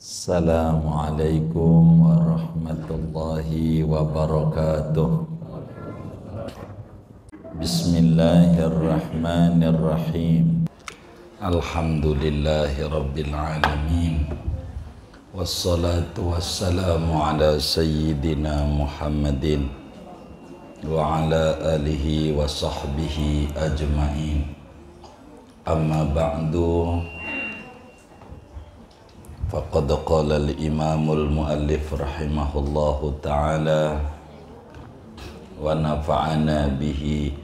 Assalamualaikum warahmatullahi wabarakatuh. Bismillahirrahmanirrahim. Alhamdulillahi rabbil alamin. Wassalatu wassalamu ala sayyidina Muhammadin wa ala alihi wa sahbihi ajma'in. Amma ba'du. Faqad qala al-imamul muallif rahimahullahu ta'ala wa nafa'ana bihi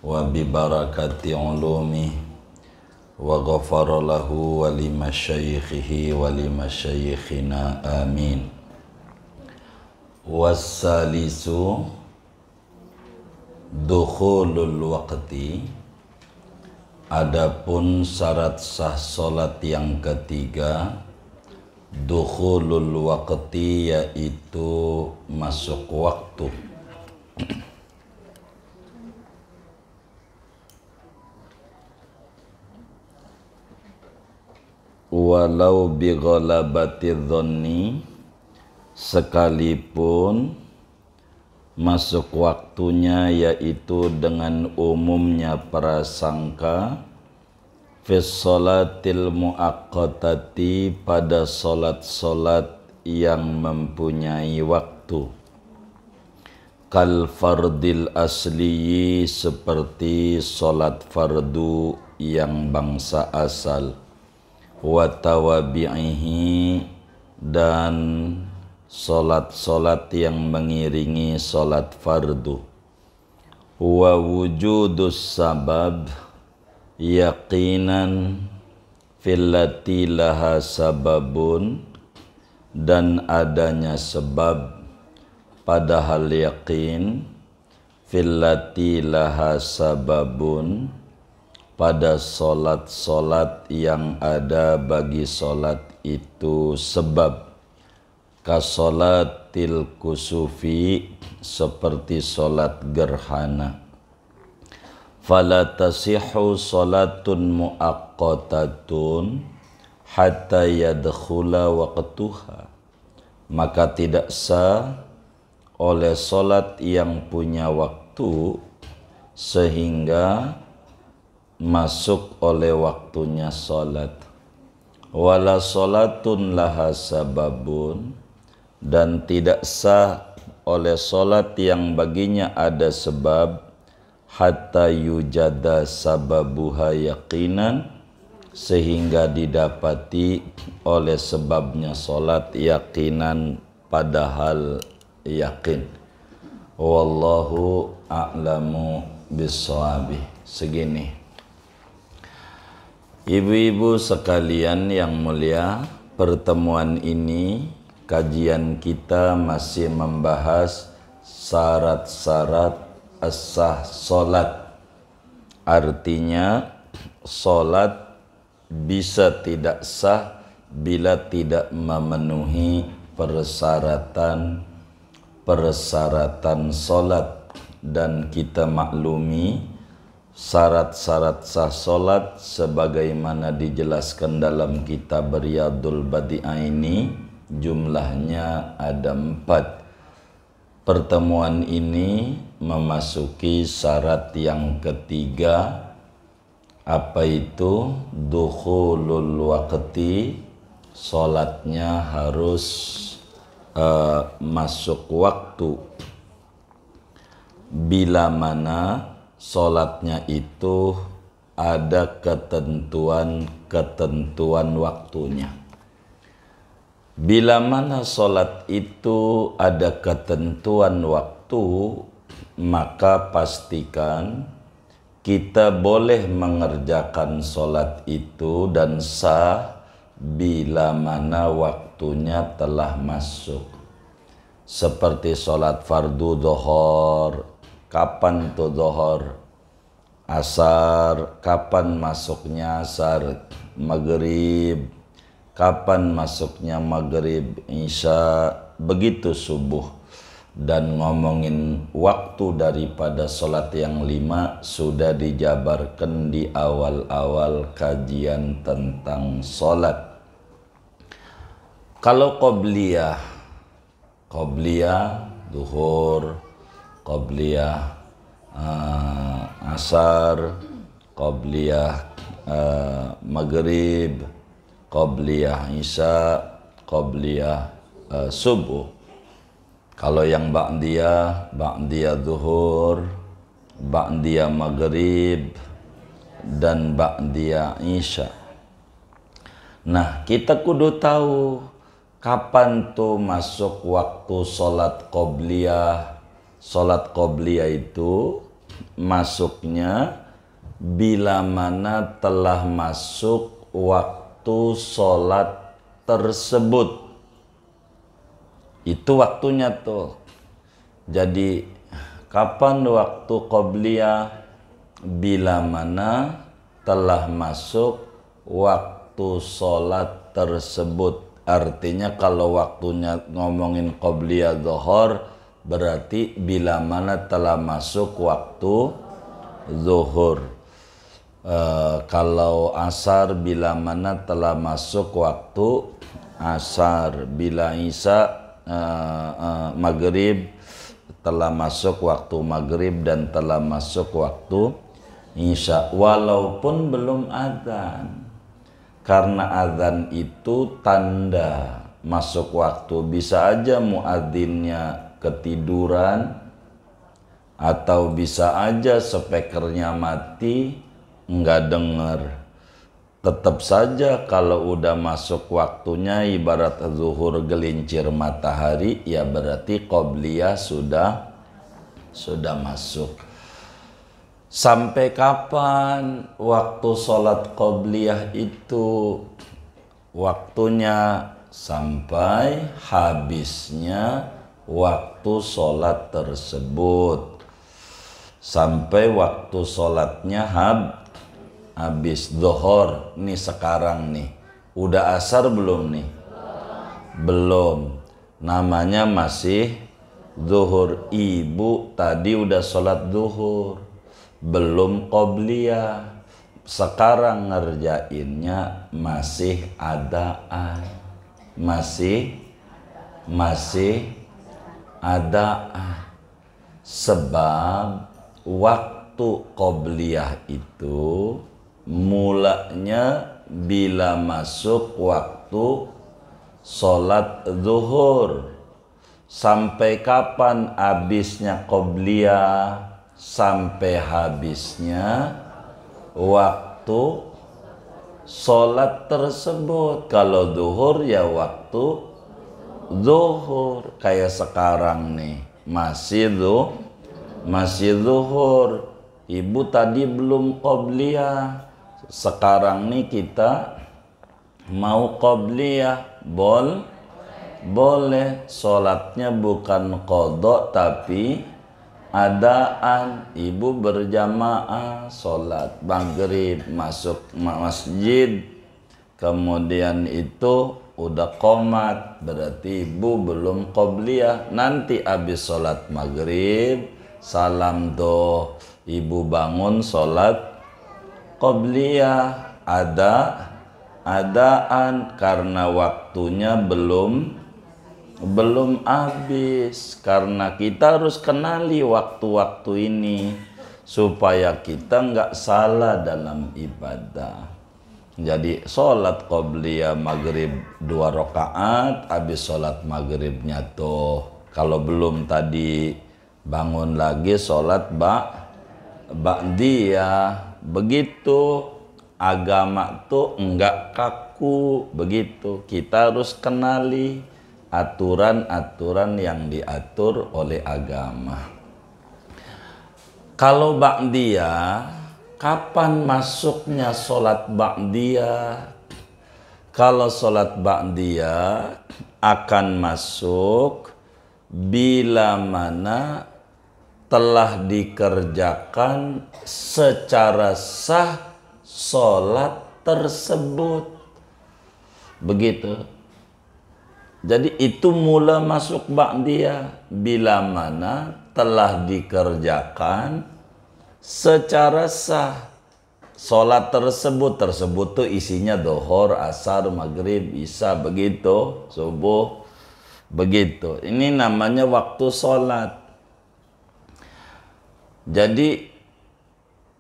wa bi barakati ulumi wa ghafara lahu wa li masyaikhihi wa li masyaikhina amin. Wassalisu dukhulul waqti. Adapun syarat sah salat yang ketiga, dukhulul waqti, yaitu masuk waktu. Walau bi ghalabati dhanni, sekalipun masuk waktunya yaitu dengan umumnya prasangka, fi sholatil muaqqatati, pada solat-solat yang mempunyai waktu. Kal fardil asliyi, seperti solat fardu yang bangsa asal. Wa tawabi'ihi, dan solat-solat yang mengiringi solat fardu. Wa wujudus sabab, yaqinan fillati laha sababun, dan adanya sebab padahal yakin, fillati laha sababun, pada solat-solat yang ada bagi solat itu sebab. Kasolatil kusufi, seperti solat gerhana. Fala tasihhu salatun muaqqatatun hatta yadkhula waqtuha, maka tidak sah oleh solat yang punya waktu sehingga masuk oleh waktunya solat. Wala salatun laha sababun, dan tidak sah oleh solat yang baginya ada sebab, hatta yujada sababuha yaqinan, sehingga didapati oleh sebabnya solat yaqinan, padahal yakin. Wallahu a'lamu bisshawabi. Segini. Ibu-ibu sekalian yang mulia, pertemuan ini kajian kita masih membahas syarat-syarat as-sah solat. Artinya solat bisa tidak sah bila tidak memenuhi persyaratan solat. Dan kita maklumi syarat-syarat sah solat sebagaimana dijelaskan dalam kitab Riyadul Badi'ah ini jumlahnya ada 4. Pertemuan ini memasuki syarat yang ketiga. Apa itu? Dukhulul waqti, solatnya harus masuk waktu. Bila mana solatnya itu ada ketentuan waktunya. Bila mana solat itu ada ketentuan waktu, maka pastikan kita boleh mengerjakan solat itu dan sah bila mana waktunya telah masuk. Seperti solat fardu dhuhur, kapan tuh dhuhur? Asar, kapan masuknya asar? Maghrib, kapan masuknya maghrib? Isya, begitu subuh. Dan ngomongin waktu daripada solat yang 5 sudah dijabarkan di awal-awal kajian tentang solat. Kalau qobliyah duhur, qobliyah asar, qobliyah maghrib, qobliyah isya, qobliyah subuh. Kalau yang ba'diyah duhur, ba'diyah maghrib, dan ba'diyah isya. Nah, kita kudu tahu kapan tuh masuk waktu sholat qobliyah. Sholat qobliyah itu masuknya bila mana telah masuk waktu sholat tersebut. Itu waktunya tuh. Jadi kapan waktu qobliyah? Bila mana telah masuk waktu sholat tersebut. Artinya kalau waktunya ngomongin qobliyah dhuhur, berarti bila mana telah masuk waktu zuhur. Kalau asar, bila mana telah masuk waktu asar. Bila isya, maghrib, telah masuk waktu maghrib dan telah masuk waktu isya. Walaupun belum adzan. Karena adzan itu tanda masuk waktu. Bisa aja muadzinnya ketiduran, atau bisa aja speakernya mati, nggak denger. Tetap saja kalau udah masuk waktunya, ibarat zuhur gelincir matahari, ya berarti qobliyah sudah masuk. Sampai kapan waktu sholat qobliyah itu? Waktunya sampai habisnya waktu sholat tersebut. Sampai waktu sholatnya habis. Dhuhur nih sekarang nih. Udah asar belum nih? Belum. Namanya masih zuhur. Ibu tadi udah sholat zuhur, belum qobliyah. Sekarang ngerjainnya masih adaan. Masih adaan. Sebab waktu qobliyah itu mulanya bila masuk waktu sholat zuhur. Sampai kapan habisnya qobliyah? Sampai habisnya waktu sholat tersebut. Kalau zuhur ya waktu zuhur. Kayak sekarang nih masih zuhur. Ibu tadi belum qobliyah. Sekarang nih kita mau qobliyah. Boleh. Sholatnya bukan qadha tapi adaan. Ibu berjamaah sholat maghrib, masuk masjid, kemudian itu udah qomat, berarti ibu belum qobliyah. Nanti habis sholat maghrib, salam doh, ibu bangun sholat qobliyah. Adaan karena waktunya belum habis. Karena kita harus kenali waktu-waktu ini supaya kita nggak salah dalam ibadah. Jadi sholat qobliyah maghrib 2 rakaat, habis sholat maghribnya tuh kalau belum tadi bangun lagi sholat ba'diyah. Begitu agama tuh enggak kaku begitu. Kita harus kenali aturan-aturan yang diatur oleh agama. Kalau ba'diyah, kapan masuknya sholat ba'diyah? Kalau sholat ba'diyah akan masuk bila mana telah dikerjakan secara sah sholat tersebut. Begitu. Jadi itu mula masuk ba'diyah bila mana telah dikerjakan secara sah. sholat tersebut tuh isinya dohor, asar, maghrib, isya, begitu, subuh, begitu. Ini namanya waktu sholat. Jadi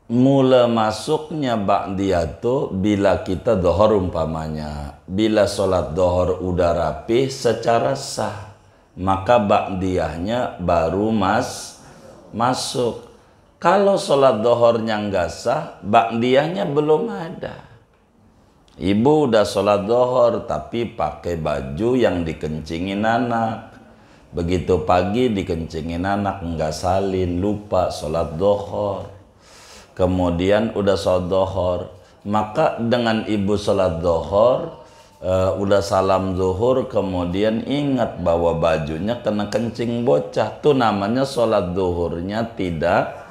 mula masuknya ba'diyah tuh bila kita dohor umpamanya. Bila sholat dohor udah rapih secara sah, maka ba'diyahnya baru masuk. Kalau sholat dohornya nggak sah, ba'diyahnya belum ada. Ibu udah sholat dohor tapi pakai baju yang dikencingin anak. Begitu pagi dikencingin anak, nggak salin, lupa sholat dohor. Kemudian udah sholat dohor, maka dengan ibu sholat dohor, udah salam zuhur, kemudian ingat bahwa bajunya kena kencing bocah, tuh namanya sholat zuhurnya tidak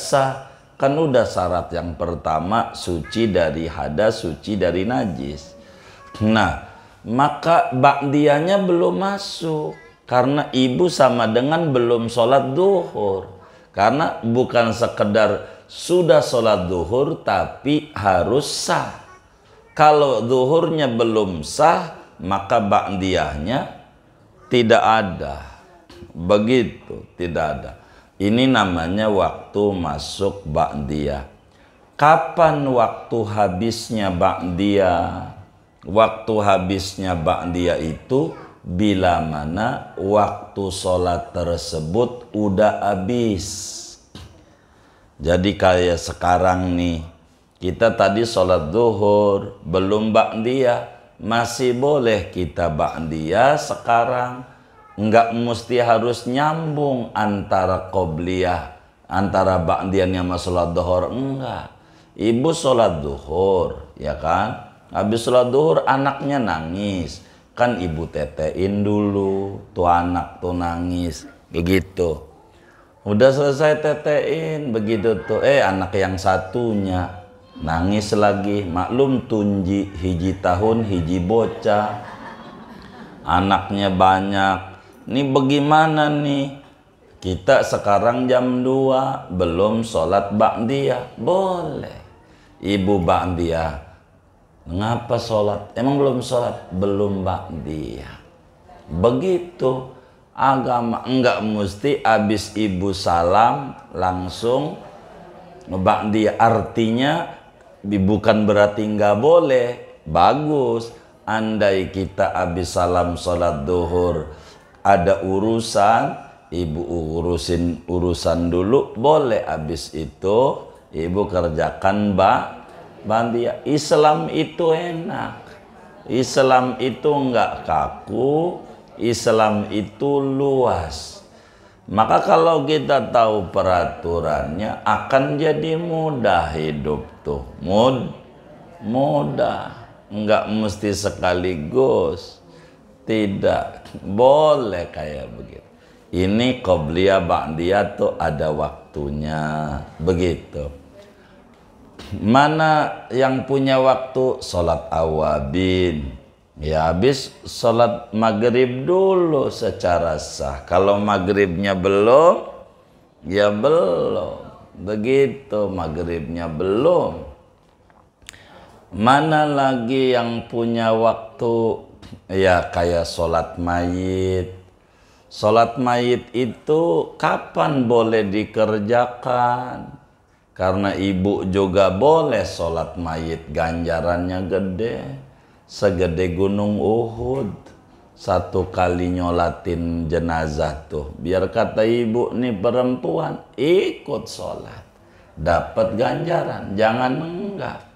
sah. Kan udah syarat yang pertama, suci dari hadas, suci dari najis. Nah, maka ba'diyahnya belum masuk karena ibu sama dengan belum sholat duhur. Karena bukan sekedar sudah sholat duhur tapi harus sah. Kalau duhurnya belum sah, maka ba'diyahnya tidak ada. Begitu, tidak ada. Ini namanya waktu masuk ba'diyah. Kapan waktu habisnya ba'diyah? Waktu habisnya ba'diyah itu bila mana waktu sholat tersebut udah habis. Jadi kayak sekarang nih, kita tadi sholat zuhur, belum ba'diyah, masih boleh kita ba'diyah sekarang. Enggak mesti harus nyambung antara qobliyah, antara ba'diyahnya sama sholat zuhur, enggak. Ibu sholat zuhur, ya kan? Habis sholat zuhur anaknya nangis, kan ibu tetein dulu, tuh anak tuh nangis, begitu. Udah selesai tetein, begitu tuh, anak yang satunya nangis lagi. Maklum tunji hiji tahun hiji bocah, anaknya banyak. Ini bagaimana nih? Kita sekarang jam 2 belum sholat ba'diyah. Boleh ibu ba'diyah. Ngapa sholat? Emang belum sholat? Belum ba'diyah. Begitu agama. Enggak mesti abis ibu salam langsung ba'diyah. Artinya bukan berarti nggak boleh. Bagus. Andai kita abis salam sholat duhur ada urusan, ibu urusin urusan dulu, boleh. Habis itu ibu kerjakan ba'diyah. Islam itu enak, Islam itu enggak kaku, Islam itu luas. Maka kalau kita tahu peraturannya akan jadi mudah hidup tuh, mudah, enggak mesti sekaligus. Tidak boleh kayak begitu. Ini qobliyah ba'diyah tuh ada waktunya, begitu. Mana yang punya waktu? Sholat awabin. Ya habis sholat maghrib dulu secara sah. Kalau maghribnya belum, ya belum. Begitu maghribnya belum. Mana lagi yang punya waktu? Ya kayak sholat mayit. Sholat mayit itu kapan boleh dikerjakan? Karena ibu juga boleh sholat mayit, ganjarannya gede. Segede gunung Uhud. Satu kali nyolatin jenazah tuh. Biar kata ibu nih perempuan ikut sholat, dapat ganjaran, jangan enggak.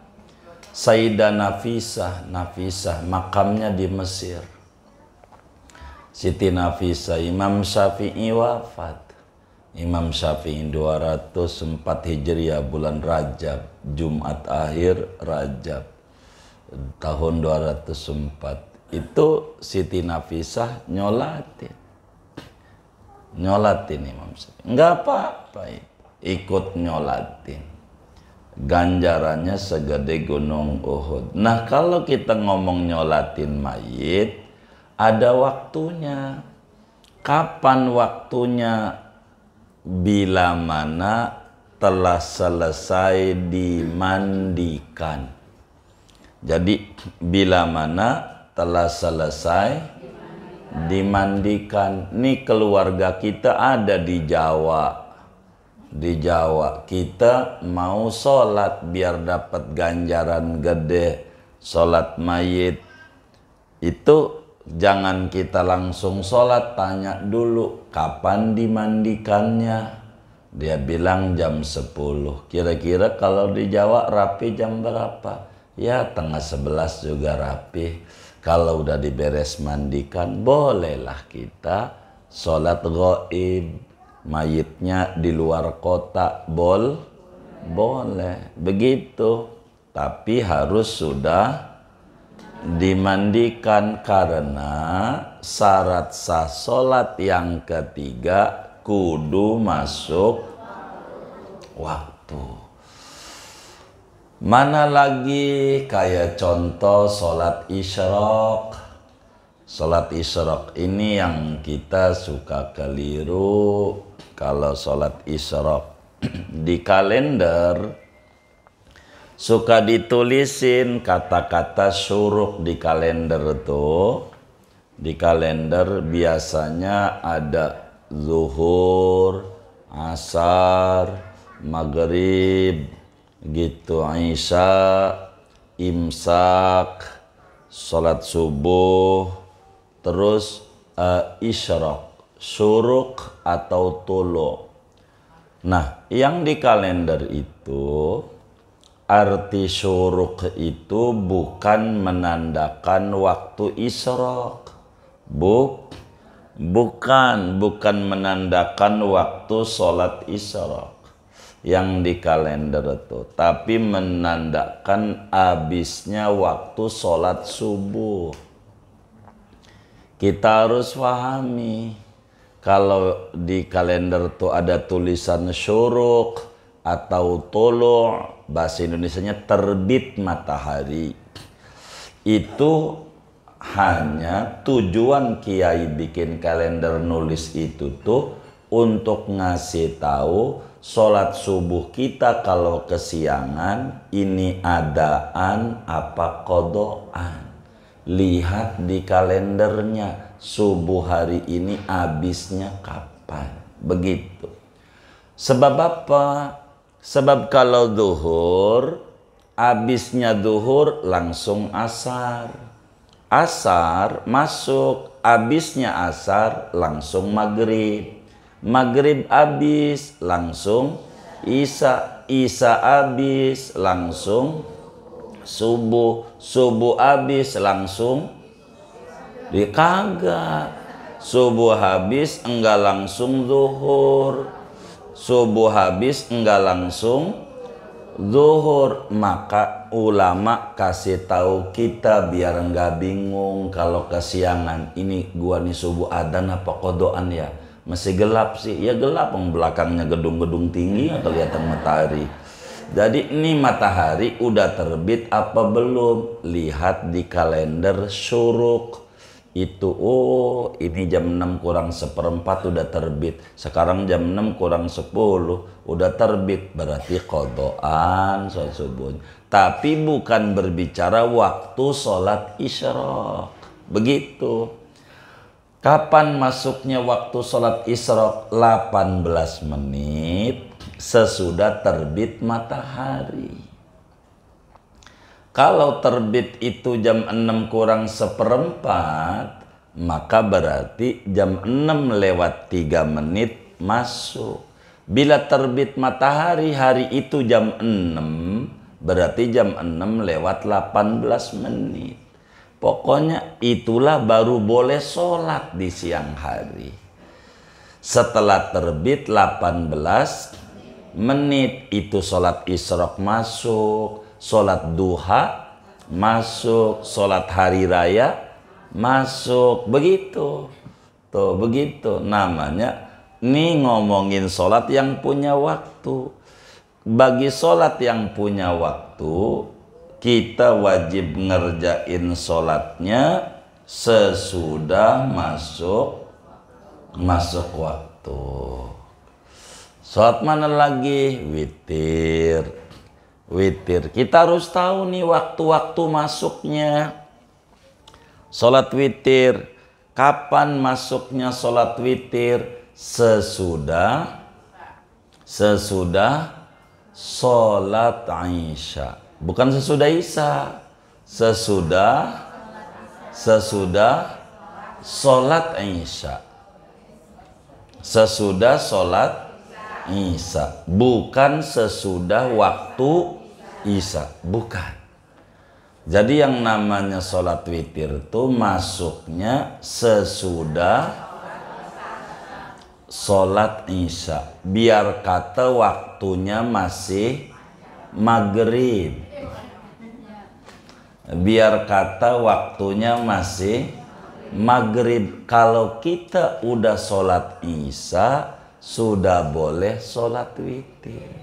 Sayyidah Nafisah makamnya di Mesir. Siti Nafisah, Imam Syafi'i wafat. Imam Syafi'i 204 Hijriah bulan Rajab, Jumat akhir Rajab tahun 204. Itu Siti Nafisah nyolatin Imam Syafi'i. Enggak apa-apa, ikut nyolatin. Ganjarannya segede gunung Uhud. Nah kalau kita ngomong nyolatin mayit, ada waktunya. Kapan waktunya? Bila mana telah selesai dimandikan. Jadi bila mana telah selesai dimandikan. Nih keluarga kita ada di Jawa. Di Jawa kita mau sholat biar dapat ganjaran gede, sholat mayit. Itu jangan kita langsung sholat, tanya dulu kapan dimandikannya. Dia bilang jam 10. Kira-kira kalau di Jawa rapi jam berapa? Ya tengah 11 juga rapi. Kalau udah diberes mandikan, bolehlah kita sholat ghaib. Mayitnya di luar kota, boleh. Begitu. Tapi harus sudah dimandikan karena syarat sah sholat yang ketiga kudu masuk waktu. Mana lagi kayak contoh sholat isyraq. Sholat isyraq ini yang kita suka keliru. Kalau sholat isyraq di kalender suka ditulisin kata-kata syuruk di kalender tuh. Di kalender biasanya ada zuhur, asar, maghrib, gitu, isya, imsak, sholat subuh, terus isyraq, syuruk atau tulu. Nah, yang di kalender itu arti syuruk itu bukan menandakan waktu isyraq. Bukan menandakan waktu sholat isyraq yang di kalender itu, tapi menandakan habisnya waktu sholat subuh. Kita harus pahami kalau di kalender tuh ada tulisan syuruk atau tulu, bahasa Indonesianya terbit matahari. Itu hanya tujuan kiai bikin kalender nulis itu tuh untuk ngasih tahu sholat subuh kita kalau kesiangan ini adaan apa kodoan. Lihat di kalendernya subuh hari ini habisnya kapan. Begitu. Sebab apa? Sebab kalau zuhur habisnya zuhur langsung asar. Asar masuk, habisnya asar langsung maghrib. Maghrib habis langsung isya. Isya habis langsung subuh. Subuh habis langsung kagak. Subuh habis enggak langsung zuhur. Subuh habis enggak langsung zuhur. Maka ulama kasih tahu kita biar enggak bingung kalau kesiangan. Ini gua nih subuh adzan apa kodoan ya? Masih gelap sih. Ya gelap, belakangnya gedung-gedung tinggi nggak kelihatan matahari. Jadi ini matahari udah terbit apa belum? Lihat di kalender syuruk. Itu ini jam 6 kurang seperempat udah terbit. Sekarang jam 6 kurang 10 udah terbit. Berarti kodoan sholat subuh. Tapi bukan berbicara waktu sholat isyraq. Begitu. Kapan masuknya waktu sholat isyraq? 18 menit sesudah terbit matahari. Kalau terbit itu jam 6 kurang seperempat, maka berarti jam 6 lewat 3 menit masuk. Bila terbit matahari hari itu jam 6, berarti jam 6 lewat 18 menit. Pokoknya itulah baru boleh sholat di siang hari. Setelah terbit 18 menit itu sholat isyraq masuk, sholat duha masuk, sholat hari raya masuk. Begitu. Tuh begitu namanya. Nih ngomongin sholat yang punya waktu. Bagi sholat yang punya waktu, kita wajib ngerjain sholatnya sesudah masuk waktu. Sholat mana lagi? Witir. Witir. Kita harus tahu nih waktu-waktu masuknya. Sholat witir. Kapan masuknya sholat witir? Sesudah sholat Isya. Bukan sesudah Isya. Sesudah sholat Isya. Sesudah sholat Isya. Bukan sesudah waktu Isya. Bukan. Jadi yang namanya sholat witir itu masuknya sesudah sholat Isya. Biar kata waktunya masih maghrib. Biar kata waktunya masih maghrib. Kalau kita udah sholat Isya, sudah boleh sholat witir.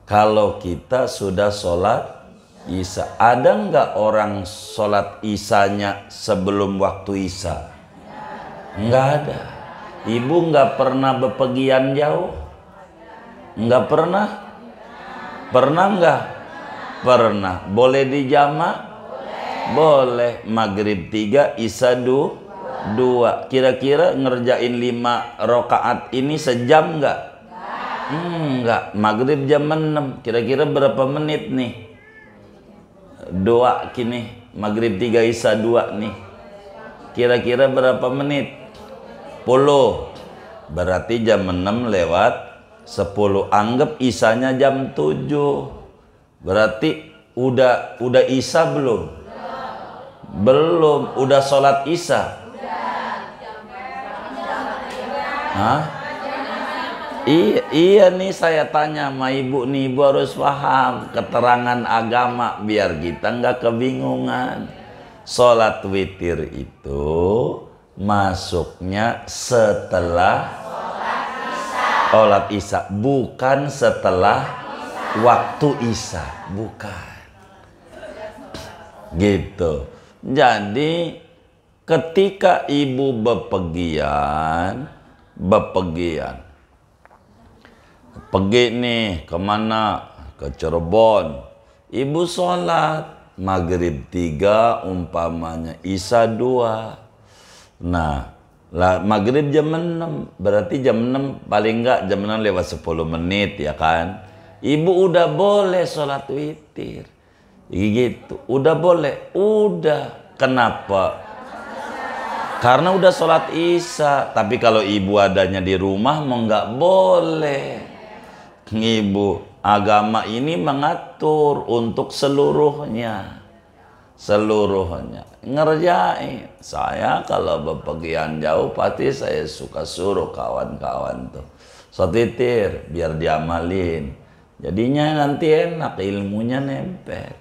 Kalau kita sudah sholat Isya, ada nggak orang sholat Isyanya sebelum waktu Isya? Nggak ada. Ibu nggak pernah bepergian jauh? Nggak pernah? Pernah nggak? Pernah. Boleh dijamak? Boleh. Maghrib 3, Isya 2. Kira-kira ngerjain 5 rakaat ini sejam nggak? Nggak. Maghrib jam 6. Kira-kira berapa menit nih? 2 kini. Maghrib 3, Isya 2 nih. Kira-kira berapa menit? 10. Berarti jam 6 lewat 10. Anggap Isyanya jam 7. Berarti udah Isya belum? Belum. Udah sholat Isya? Hah? Iya nih saya tanya sama ibu nih, ibu harus paham keterangan agama biar kita nggak kebingungan. Sholat witir itu masuknya setelah sholat Isya, bukan setelah waktu Isya, bukan. Gitu. Jadi ketika ibu bepergian, pergi nih kemana? Ke Cirebon. Ibu sholat maghrib 3 umpamanya, Isya 2. Nah, maghrib jam 6. Berarti jam 6 paling enggak jam 6 lewat 10 menit ya kan? Ibu udah boleh sholat witir. Gitu. Udah boleh. Udah. Kenapa? Karena udah sholat Isya. Tapi kalau ibu adanya di rumah mau nggak boleh. Ibu, agama ini mengatur untuk seluruhnya. Ngerjain. Saya kalau bepergian jauh pasti saya suka suruh kawan-kawan tuh sholat witir biar diamalin. Jadinya nanti enak, ilmunya nempel.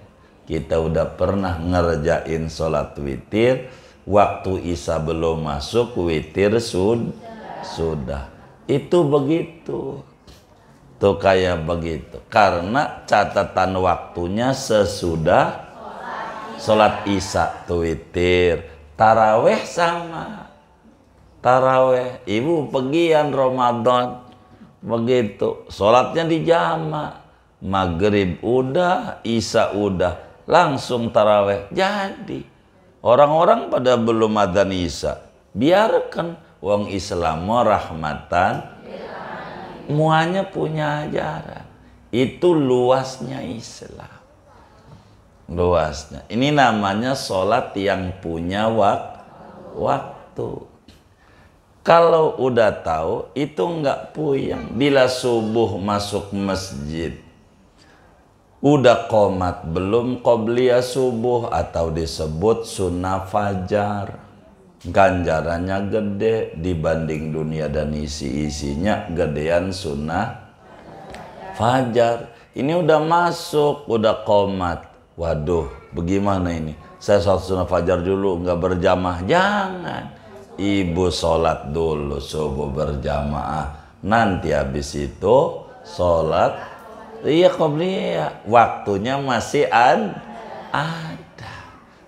Kita udah pernah ngerjain sholat witir, waktu Isya belum masuk, witir sudah. Itu begitu. Tuh kayak begitu. Karena catatan waktunya sesudah sholat Isya tuh witir. Taraweh sama. Taraweh. Ibu pergian Ramadan. Begitu. Sholatnya dijamak. Maghrib udah, Isya udah. Langsung taraweh. Jadi. Orang-orang pada belum adzan Isya. Biarkan. Wong Islam rahmatan. Semuanya punya ajaran. Itu luasnya Islam. Luasnya. Ini namanya sholat yang punya waktu. Kalau udah tahu, itu nggak puyeng. Bila subuh masuk masjid, udah qomat belum qobliyah subuh atau disebut sunnah fajar. Ganjarannya gede dibanding dunia dan isi-isinya, gedean sunnah fajar. Ini udah masuk, udah qomat. Waduh, bagaimana ini? Saya sholat sunnah fajar dulu, nggak berjamaah. Jangan. Ibu sholat dulu subuh berjamaah. Nanti habis itu sholat. Iya qobliyah. Waktunya masih ada.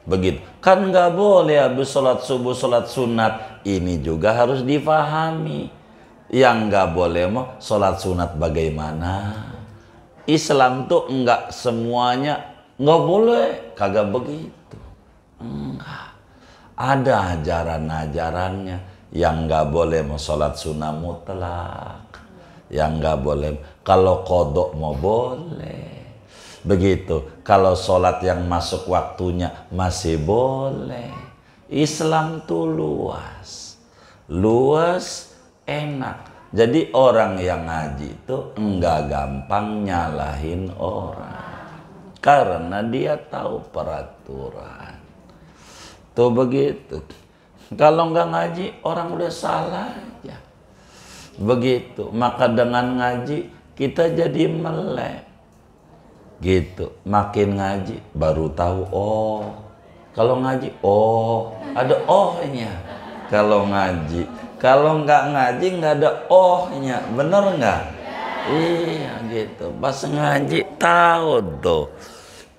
Begitu. Kan nggak boleh habis sholat subuh, sholat sunat. Ini juga harus difahami. Yang nggak boleh mau sholat sunat bagaimana? Islam tuh enggak semuanya nggak boleh, kagak begitu. Enggak. Ada ajaran-ajarannya yang nggak boleh mau sholat sunnah mutlak, yang nggak boleh. Kalau kodok mau boleh, begitu. Kalau sholat yang masuk waktunya masih boleh. Islam tuh luas, luas, enak. Jadi orang yang ngaji itu enggak gampang nyalahin orang, karena dia tahu peraturan. Tuh begitu. Kalau enggak ngaji, orang udah salah aja. Begitu. Maka dengan ngaji, kita jadi melek. Gitu. Makin ngaji, baru tahu, oh. Kalau ngaji, oh. Ada ohnya. Kalau ngaji. Kalau nggak ngaji, nggak ada ohnya. Bener nggak? Iya gitu. Pas ngaji, tahu tuh.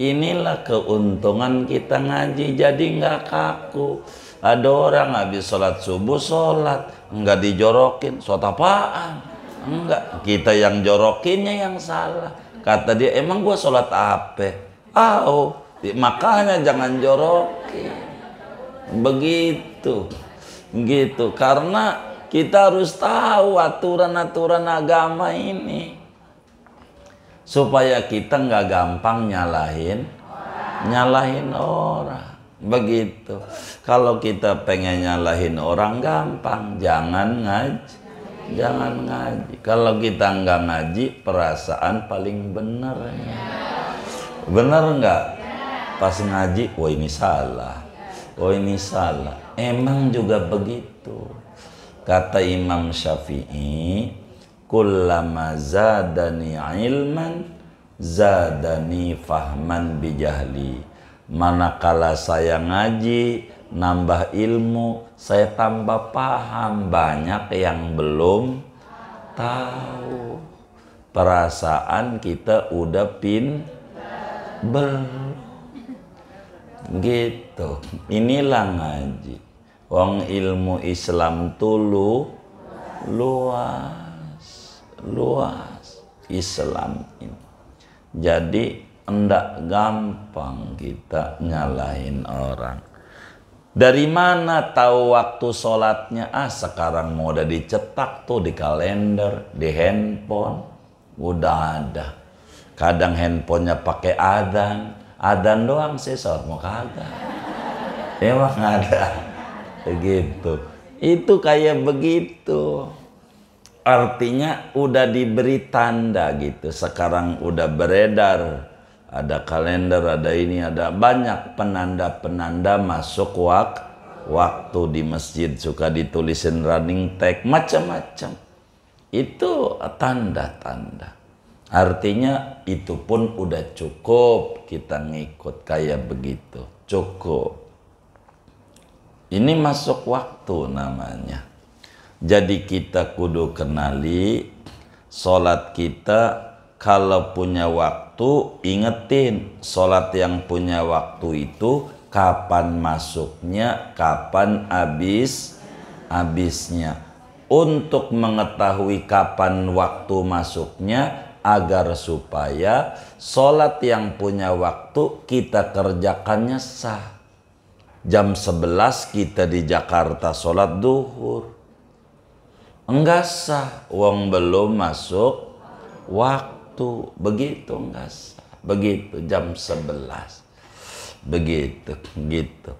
Inilah keuntungan kita ngaji, jadi nggak kaku. Ada orang habis sholat subuh, sholat nggak dijorokin, sholat apaan? Enggak, kita yang jorokinnya yang salah. Kata dia, emang gua sholat apa? Makanya jangan jorokin. Begitu, gitu. Karena kita harus tahu aturan-aturan agama ini, supaya kita nggak gampang nyalahin orang. Begitu. Kalau kita pengen nyalahin orang gampang, jangan ngaji. Kalau kita nggak ngaji, perasaan paling bener. Bener nggak? Pas ngaji, oh ini salah, oh ini salah. Emang juga begitu. Kata Imam Syafi'i, kullama zadani ilman zadani fahman bijahli. Manakala saya ngaji, nambah ilmu, saya tambah paham banyak yang belum tahu. Perasaan kita udah belum. Gitu. Inilah ngaji. Wong ilmu Islam tuh luas Islam ini. Jadi enggak gampang kita nyalahin orang. Dari mana tahu waktu sholatnya? Sekarang mau udah dicetak tuh di kalender, di handphone, udah ada. Kadang handphonenya pakai adzan doang sih, sholat mau kagak. Emang ada, begitu. Itu kayak begitu. Artinya udah diberi tanda gitu. Sekarang udah beredar. Ada kalender, ada ini, ada banyak penanda-penanda masuk waktu di masjid. Suka ditulisin running tag, macam-macam. Itu tanda-tanda. Artinya itu pun udah cukup kita ngikut kayak begitu. Cukup. Ini masuk waktu namanya. Jadi kita kudu kenali sholat kita. Kalau punya waktu, ingetin sholat yang punya waktu itu kapan masuknya, kapan habisnya. Untuk mengetahui kapan waktu masuknya, agar supaya sholat yang punya waktu kita kerjakannya sah. Jam 11 kita di Jakarta sholat duhur, enggak sah, wong belum masuk waktu. Begitu enggak sah. Begitu jam 11. Begitu, gitu.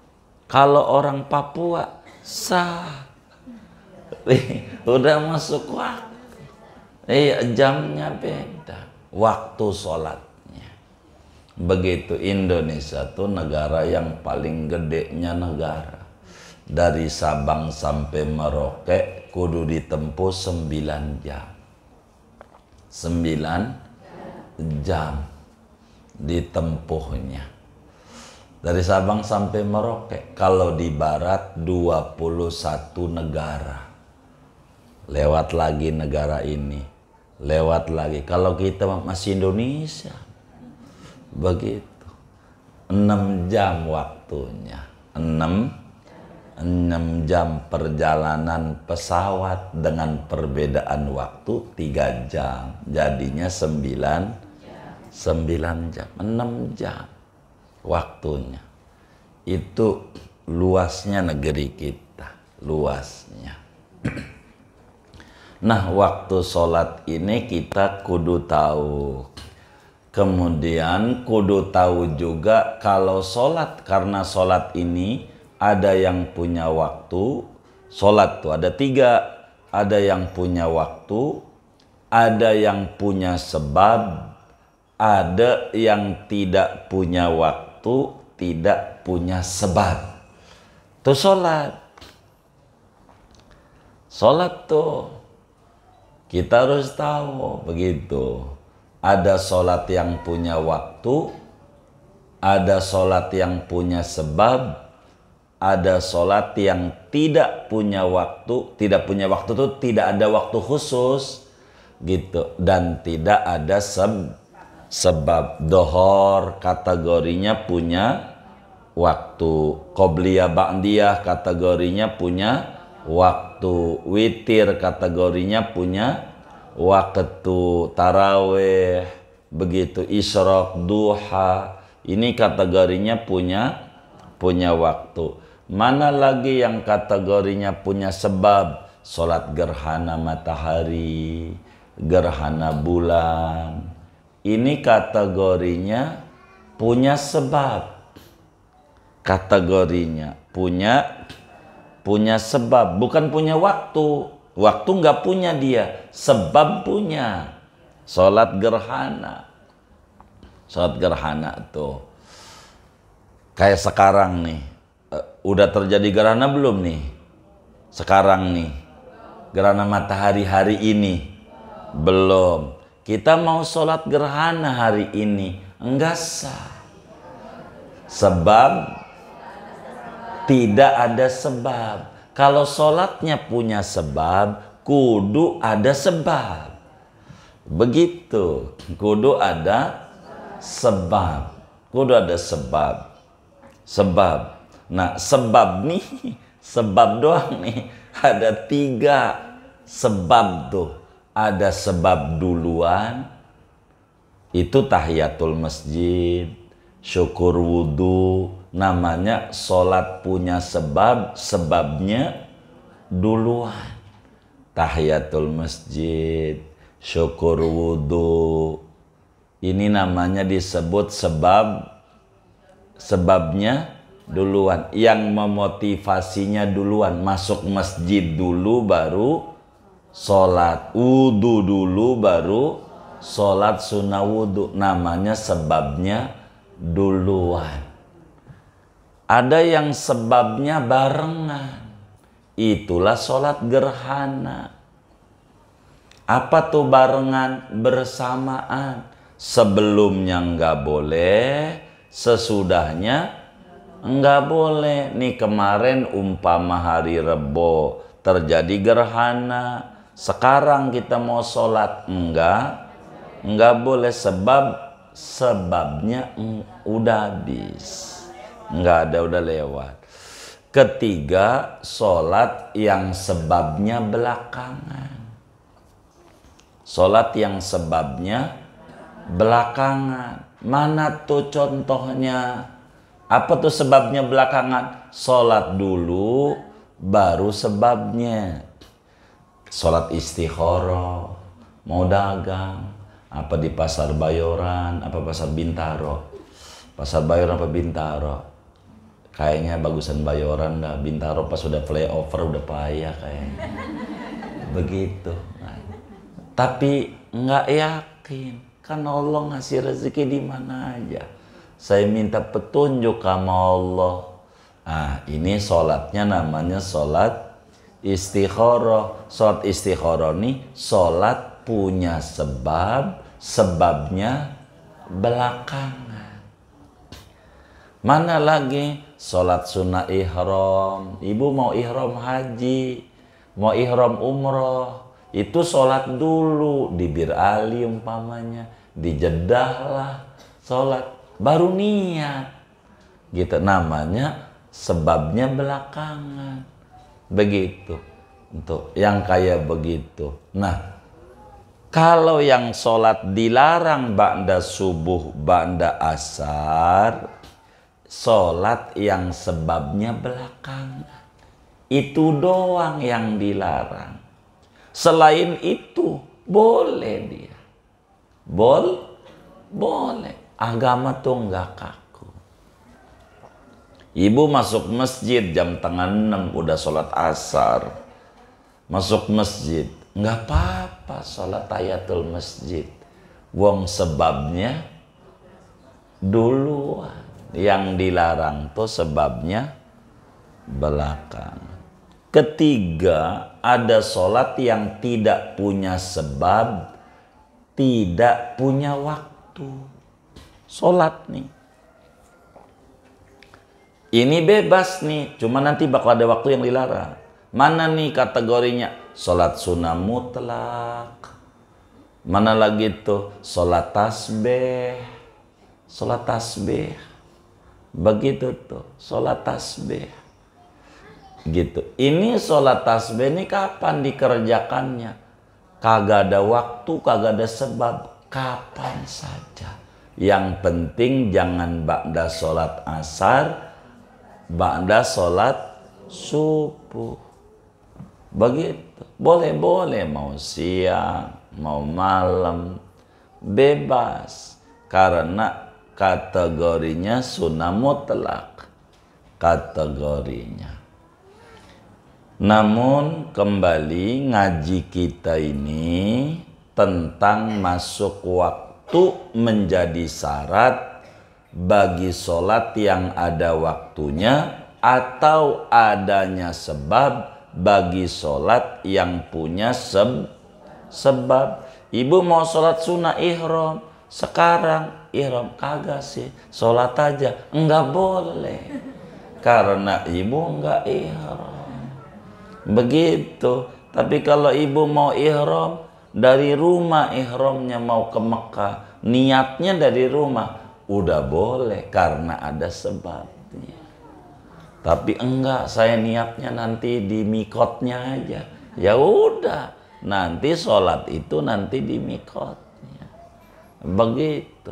Kalau orang Papua sah. Udah masuk waktu. Jamnya beda. Waktu sholatnya. Begitu. Indonesia tuh negara yang paling gedenya negara. Dari Sabang sampai Merauke kudu ditempuh 9 jam. 9 jam ditempuhnya. Dari Sabang sampai Merauke. Kalau di barat 21 negara. Lewat lagi negara ini. Lewat lagi. Kalau kita masih Indonesia. Begitu. 6 jam waktunya. 6 6 jam perjalanan pesawat dengan perbedaan waktu 3 jam. Jadinya 9 jam. 6 jam waktunya. Itu luasnya negeri kita. Luasnya. Nah, waktu sholat ini kita kudu tahu. Kemudian kudu tahu juga kalau sholat, karena sholat ini ada yang punya waktu. Sholat tuh ada 3. Ada yang punya waktu, ada yang punya sebab, ada yang tidak punya waktu, tidak punya sebab. Tuh sholat. Sholat tuh kita harus tahu begitu. Ada sholat yang punya waktu, ada sholat yang punya sebab, ada sholat yang tidak punya waktu. Tidak punya waktu itu tidak ada waktu khusus gitu, dan tidak ada sebab. Dohor kategorinya punya waktu, qobliyah ba'diyah kategorinya punya waktu, witir kategorinya punya waktu, taraweh begitu, isyraq, duha ini kategorinya punya waktu. Mana lagi yang kategorinya punya sebab? Sholat gerhana matahari, gerhana bulan. Ini kategorinya punya sebab. Kategorinya punya sebab, bukan punya waktu. Waktu nggak punya dia, sebab punya. Sholat gerhana. Sholat gerhana tuh. Kayak sekarang nih. Udah terjadi gerhana belum nih? Sekarang nih. Gerhana matahari hari ini. Belum. Kita mau sholat gerhana hari ini. Enggak sah. Sebab tidak ada sebab. Kalau sholatnya punya sebab, kudu ada sebab. Begitu. Kudu ada sebab. Kudu ada sebab. Sebab. Nah, sebab nih, sebab doang nih. Ada 3 sebab tuh. Ada sebab duluan, itu tahiyatul masjid, syukur wudhu, namanya sholat punya sebab, sebabnya duluan. Tahiyatul masjid, syukur wudhu, ini namanya disebut sebab, sebabnya duluan, yang memotivasinya duluan. Masuk masjid dulu baru sholat, wudhu dulu baru sholat sunnah wudhu, namanya sebabnya duluan. Ada yang sebabnya barengan, itulah sholat gerhana. Apa tuh barengan? Bersamaan. Sebelumnya nggak boleh, sesudahnya nggak boleh. Nih kemarin umpama hari Rebo terjadi gerhana, sekarang kita mau sholat, enggak boleh, sebabnya udah habis, enggak ada, udah lewat. Ketiga, sholat yang sebabnya belakangan. Sholat yang sebabnya belakangan. Mana tuh contohnya? Apa tuh sebabnya belakangan? Sholat dulu baru sebabnya. Sholat istikharah, mau dagang, apa di pasar Bayoran, apa pasar Bintaro. Pasar Bayoran apa Bintaro? Kayaknya bagusan Bayoran dah. Bintaro pas udah flyover udah payah kayaknya. Begitu. Nah, tapi nggak yakin, kan Allah ngasih rezeki di mana aja. Saya minta petunjuk sama Allah. Nah, ini sholatnya namanya sholat istikharah. Sholat istikharah nih sholat punya sebab, sebabnya belakangan. Mana lagi? Sholat sunnah ihram. Ibu mau ihram haji, mau ihram umroh, itu sholat dulu di Bir Ali umpamanya, di Jeddah lah sholat, baru niat gitu. Namanya sebabnya belakangan. Begitu untuk yang kayak begitu. Nah, kalau yang sholat dilarang ba'da subuh, ba'da asar, sholat yang sebabnya belakangan, itu doang yang dilarang. Selain itu boleh dia, boleh. Agama tuh nggak kaku. Ibu masuk masjid jam tengah 6 udah sholat asar, masuk masjid, nggak apa-apa sholat tahiyatul masjid. Wong sebabnya duluan. Yang dilarang tuh sebabnya belakang. Ketiga, ada sholat yang tidak punya sebab, tidak punya waktu. Sholat nih, ini bebas nih, cuma nanti bakal ada waktu yang dilarang. Mana nih kategorinya? Sholat sunnah mutlak. Mana lagi tuh? Sholat tasbih. Sholat tasbih. Begitu tuh, sholat tasbih. Gitu. Ini sholat tasbih ini kapan dikerjakannya? Kagak ada waktu, kagak ada sebab. Kapan saja. Yang penting jangan ba'da sholat asar, ba'da sholat subuh. Begitu. Boleh-boleh mau siang, mau malam. Bebas. Karena kategorinya sunnah mutlak. Kategorinya. Namun kembali ngaji kita ini tentang masuk waktu menjadi syarat bagi sholat yang ada waktunya atau adanya sebab bagi sholat yang punya sebab. Ibu mau sholat sunnah ihram sekarang, ihram kagak sih, sholat aja, enggak boleh karena ibu enggak ihram. Begitu. Tapi kalau ibu mau ihram dari rumah, ihramnya mau ke Mekah, niatnya dari rumah, udah boleh karena ada sebabnya. Tapi enggak, saya niatnya nanti di mikotnya aja. Ya udah, nanti sholat itu nanti di mikotnya. Begitu.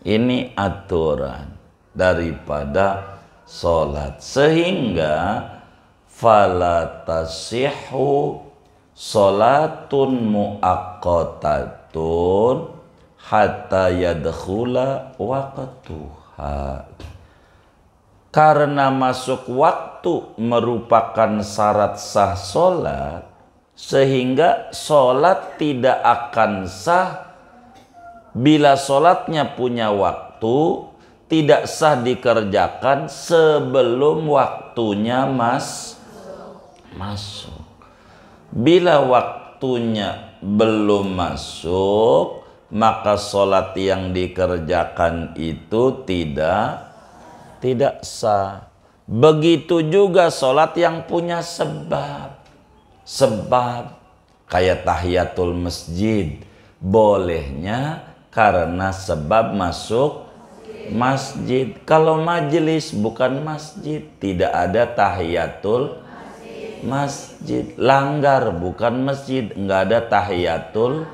Ini aturan daripada sholat. Sehingga fala tasihhu sholatun muaqqatatun hatta yadkhula waqtuha. Karena masuk waktu merupakan syarat sah sholat, sehingga sholat tidak akan sah bila sholatnya punya waktu, tidak sah dikerjakan sebelum waktunya masuk. Bila waktunya belum masuk, maka sholat yang dikerjakan itu tidak sah. Begitu juga sholat yang punya sebab. Sebab kayak tahiyatul masjid, bolehnya karena sebab masuk masjid. Kalau majelis bukan masjid, tidak ada tahiyatul masjid. Langgar bukan masjid, nggak ada tahiyatul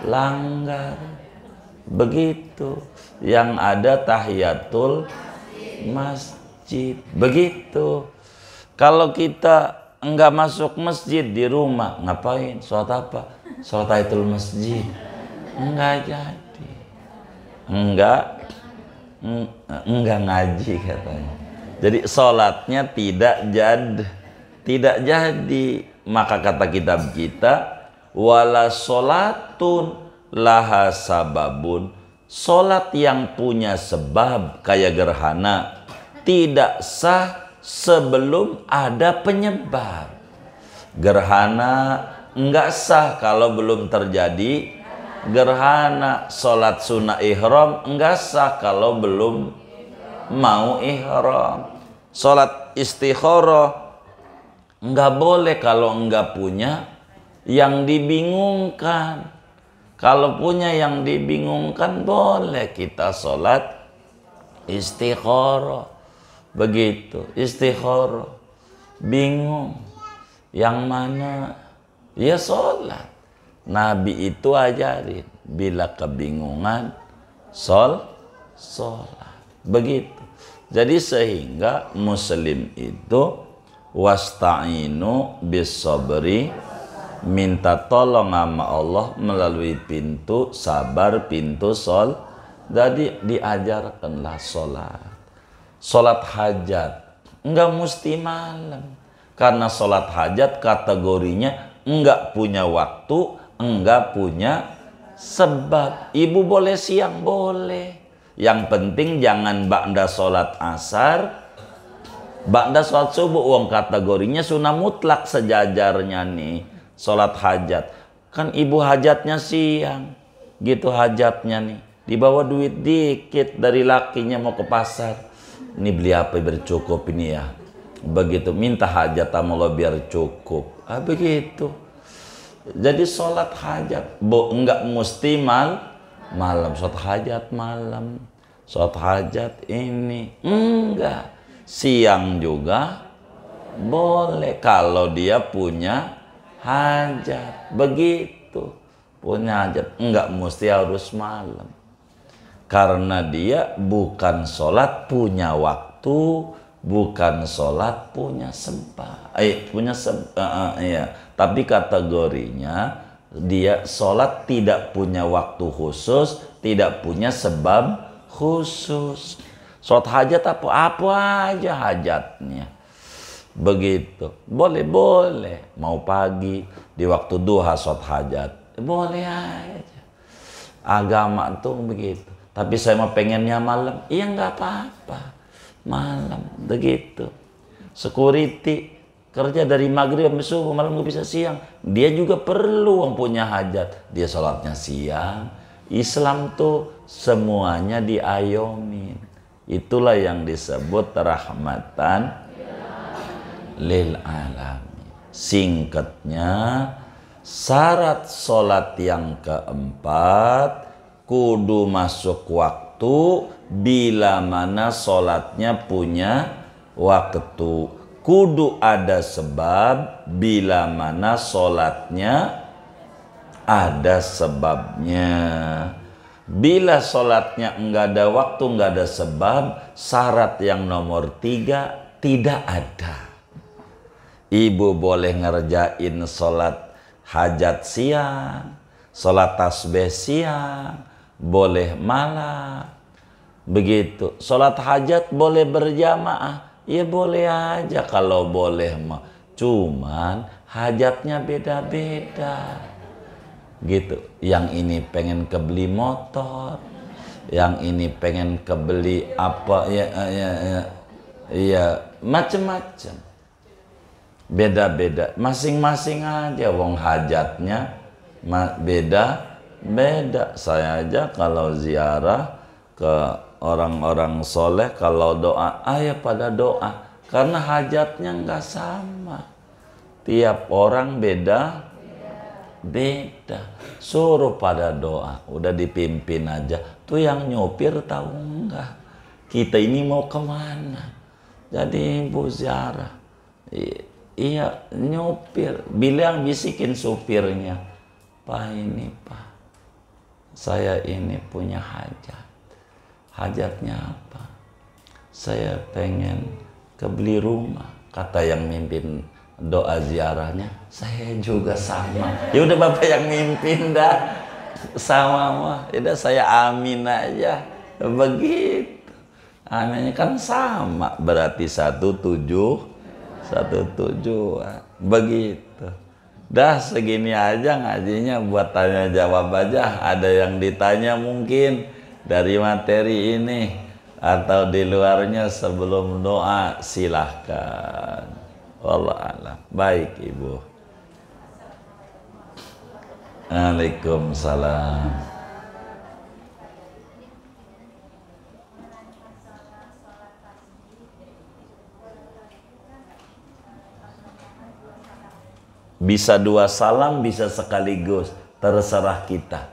langgar. Begitu. Yang ada tahiyatul masjid. Begitu. Kalau kita enggak masuk masjid di rumah, ngapain? Sholat apa? Sholat tahiyatul masjid. Enggak jadi. Enggak ngaji katanya. Jadi sholatnya tidak jadi. Maka kata kitab kita, wala sholatun laha sababun. Sholat yang punya sebab kayak gerhana tidak sah sebelum ada penyebab. Gerhana enggak sah kalau belum terjadi gerhana. Sholat sunnah ihram enggak sah kalau belum mau ihram. Sholat istikharah enggak boleh kalau enggak punya yang dibingungkan. Kalau punya yang dibingungkan boleh kita sholat istikharah. Begitu, istikharah, bingung, yang mana? Ya sholat. Nabi itu ajarin, bila kebingungan, sholat. Begitu. Jadi sehingga muslim itu wasta'inu bis sabri, minta tolong sama Allah melalui pintu sabar, pintu Jadi diajarkanlah sholat hajat. Enggak mesti malam, karena sholat hajat kategorinya enggak punya waktu, enggak punya sebab. Ibu boleh siang, boleh. Yang penting jangan ba'da sholat asar, ba'da sholat subuh. Uang kategorinya sunnah mutlak sejajarnya nih. Sholat hajat. Kan ibu hajatnya siang. Gitu hajatnya nih. Dibawa duit dikit dari lakinya mau ke pasar. Ini beli apa biar cukup ini ya. Begitu. Minta hajat sama Allah biar cukup. Begitu. Jadi sholat hajat. Enggak mesti malam. Sholat hajat malam. Sholat hajat ini. Enggak. Siang juga boleh. Kalau dia punya hajat. Begitu. Punya hajat. Enggak mesti harus malam. Karena dia bukan sholat punya waktu. Bukan sholat punya sebab. Iya. Tapi kategorinya dia sholat tidak punya waktu khusus. Tidak punya sebab khusus. Sholat hajat apa aja hajatnya. Begitu. Boleh. Mau pagi di waktu duha sholat hajat. Boleh aja. Agama tuh begitu. Tapi saya mau pengennya malam. Iya nggak apa-apa. Malam. Begitu. Security. Kerja dari maghrib sampai subuh. Malam nggak bisa siang. Dia juga perlu yang punya hajat. Dia sholatnya siang. Islam tuh semuanya diayomin. Itulah yang disebut rahmatan lil alamin. Singkatnya, syarat sholat yang keempat kudu masuk waktu bila mana sholatnya punya waktu. Kudu ada sebab bila mana sholatnya ada sebabnya. Bila sholatnya enggak ada waktu, enggak ada sebab, syarat yang nomor 3 tidak ada. Ibu boleh ngerjain sholat hajat siang, sholat tasbih siang, boleh malam. Begitu. Sholat hajat boleh berjamaah. Ya boleh aja kalau boleh mah. Cuman hajatnya beda-beda. Gitu. Yang ini pengen kebeli motor. Yang ini pengen kebeli apa. Ya macem-macem. Beda-beda. Masing-masing aja wong hajatnya beda. Saya aja kalau ziarah ke orang-orang soleh, kalau doa, ayo pada doa. Karena hajatnya nggak sama. Tiap orang beda. Suruh pada doa. Udah dipimpin aja. Tuh yang nyopir tahu nggak? Kita ini mau kemana? Jadi ibu ziarah. Iya nyopir. Bilang bisikin supirnya. Pak ini pak. Saya ini punya hajat. Hajatnya apa? Saya pengen kebeli rumah. Kata yang mimpin doa ziarahnya, saya juga sama. Ya udah bapak yang mimpin dah. Sama mah. Ya udah saya amin aja. Begitu. Aminnya kan sama. Berarti satu tujuan. Begitu. Dah segini aja ngajinya, buat tanya jawab aja. Ada yang ditanya mungkin dari materi ini atau di luarnya sebelum doa, silahkan. Wallahu a'lam. Baik ibu. Waalaikumsalam. Bisa 2 salam, bisa sekaligus. Terserah kita.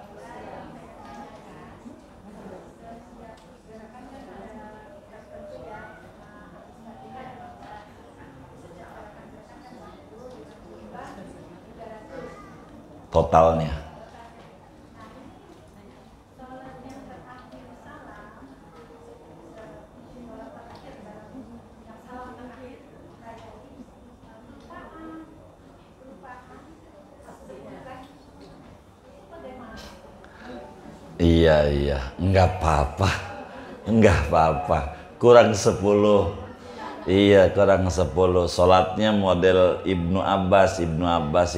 totalnya. Iya, enggak apa-apa, kurang 10. Iya, kurang 10. Sholatnya model Ibnu Abbas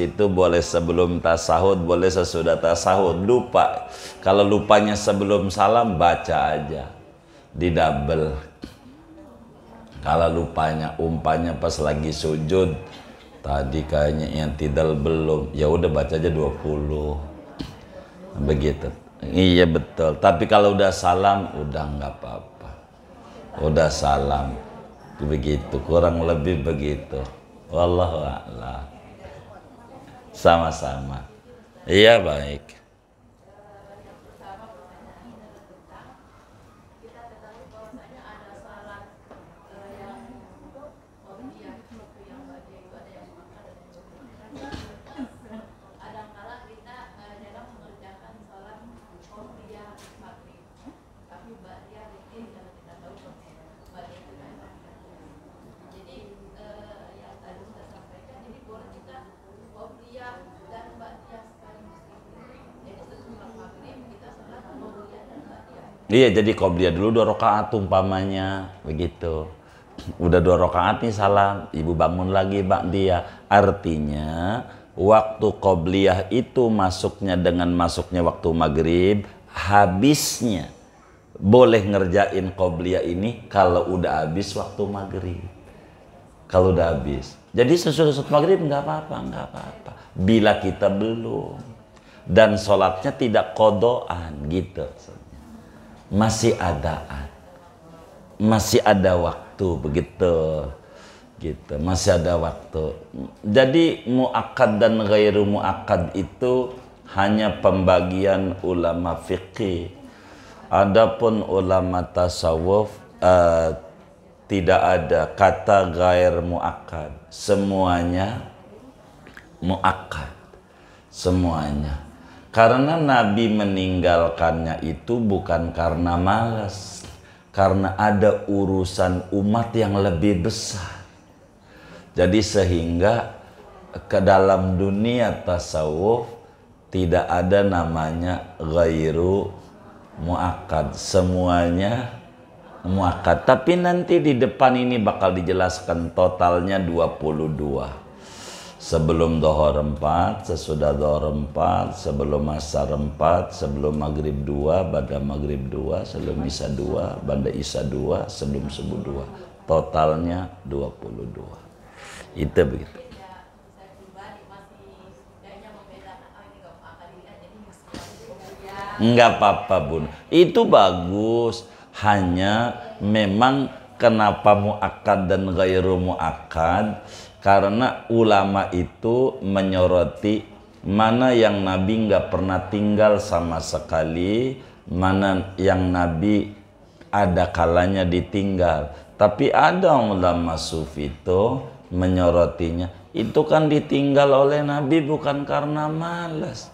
itu boleh sebelum tasahud, boleh sesudah tasahud. Lupa, kalau lupanya sebelum salam, baca aja, di double. Kalau lupanya umpanya pas lagi sujud, tadi kayaknya yang tidak belum, ya udah baca aja 20. Begitu. Iya betul. Tapi kalau udah salam, udah nggak apa-apa. Udah salam, begitu. Kurang lebih begitu. Wallahu a'lam. Sama-sama. Iya baik. Iya, jadi qobliyah dulu 2 rakaat umpamanya, begitu. Udah 2 rakaat nih salam, ibu bangun lagi ba'diyah. Artinya waktu qobliyah itu masuknya dengan masuknya waktu maghrib, habisnya boleh ngerjain qobliyah ini kalau udah habis waktu maghrib. Kalau udah habis. Jadi sesudah maghrib nggak apa-apa. Bila kita belum. Dan sholatnya tidak kodoan gitu. Masih ada waktu begitu gitu, masih ada waktu. Jadi muakkad dan ghairu muakkad itu hanya pembagian ulama fikih. Adapun ulama tasawuf tidak ada kata ghair muakkad, semuanya muakkad, semuanya. Karena Nabi meninggalkannya itu bukan karena malas, karena ada urusan umat yang lebih besar. Jadi sehingga ke dalam dunia tasawuf tidak ada namanya ghairu muakkad, semuanya muakkad. Tapi nanti di depan ini bakal dijelaskan totalnya 22. Sebelum dohor 4, sesudah dohor 4, sebelum asar 4, sebelum maghrib 2, ba'da maghrib 2, sebelum isya 2, ba'da isya 2, sebelum subuh 2. Totalnya 22. Itu begitu. Enggak apa-apa bun, itu bagus. Hanya memang kenapa muakkad dan ghairu muakkad, karena ulama itu menyoroti mana yang Nabi nggak pernah tinggal sama sekali, mana yang Nabi ada kalanya ditinggal. Tapi ada ulama sufi itu menyorotinya, itu kan ditinggal oleh Nabi bukan karena malas,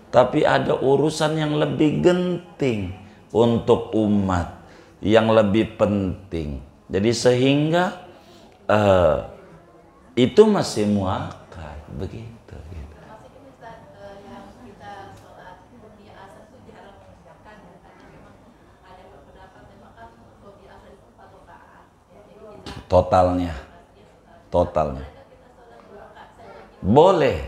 tapi ada urusan yang lebih genting untuk umat, yang lebih penting. Jadi sehingga itu masih muakkad begitu. Totalnya boleh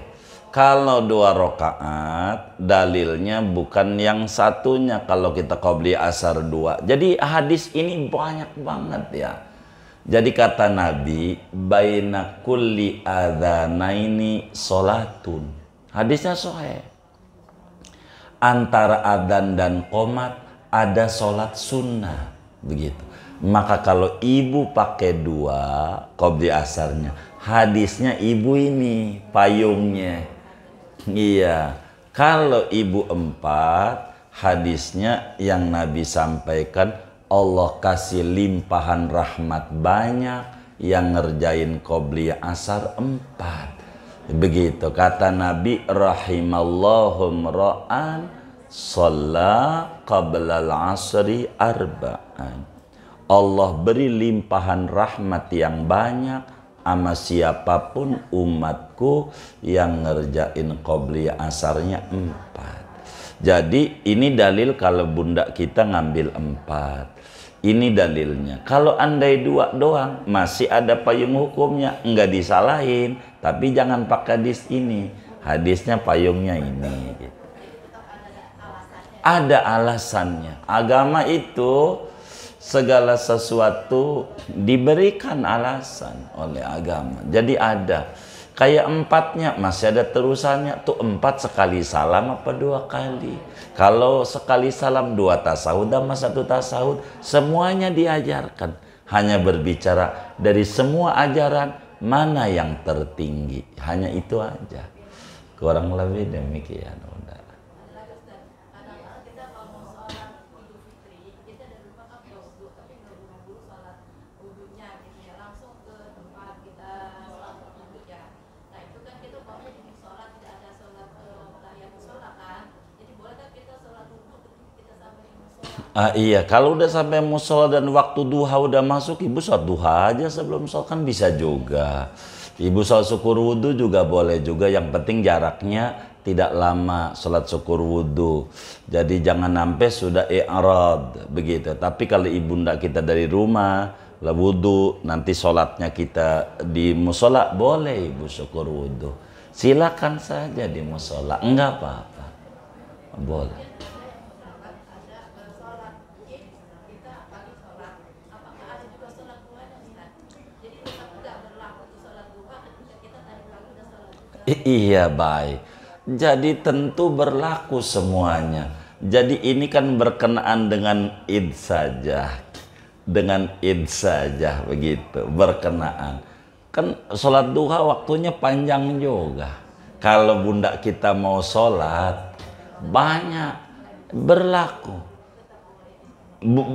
kalau 2 rakaat, dalilnya bukan yang satunya. Kalau kita qobliyah asar 2, jadi hadis ini banyak banget ya. Jadi kata Nabi, baina kulli adzanaini sholatun. Hadisnya sahih. Antara adzan dan qomat ada sholat sunnah. Begitu. Maka kalau ibu pakai 2 qobliyah asarnya, hadisnya ibu ini payungnya. Iya. Kalau ibu 4, hadisnya yang Nabi sampaikan, Allah kasih limpahan rahmat banyak yang ngerjain qobliyah asar 4. Begitu kata Nabi, rahimallahu mra'an shalla qabla al-asri arba'an. Allah beri limpahan rahmat yang banyak sama siapapun umatku yang ngerjain qobliyah asarnya 4. Jadi ini dalil kalau bunda kita ngambil 4. Ini dalilnya. Kalau andai 2 doang, masih ada payung hukumnya, enggak disalahin. Tapi jangan pakai hadis ini. Hadisnya payungnya ini. Gitu. Ada alasannya. Agama itu segala sesuatu diberikan alasan oleh agama. Jadi ada. Kayak 4-nya masih ada terusannya. Tuh 4 sekali salam apa 2 kali. Kalau sekali salam 2 tasahud sama 1 tasahud, semuanya diajarkan. Hanya berbicara dari semua ajaran mana yang tertinggi. Hanya itu aja. Kurang lebih demikian. Udah. Iya, kalau udah sampai musola dan waktu duha udah masuk, ibu sholat duha aja sebelum sholat kan bisa juga. Ibu sholat syukur wudhu juga boleh juga, yang penting jaraknya tidak lama sholat syukur wudhu. Jadi jangan sampai sudah i'rad begitu. Tapi kalau ibunda kita dari rumah, lah wudhu, nanti sholatnya kita di musola, boleh ibu syukur wudhu. Silakan saja di musola, enggak apa-apa, boleh. Iya baik. Jadi tentu berlaku semuanya. Jadi ini kan berkenaan dengan id saja. Dengan id saja begitu, berkenaan. Kan sholat duha waktunya panjang juga. Kalau bunda kita mau sholat, banyak berlaku.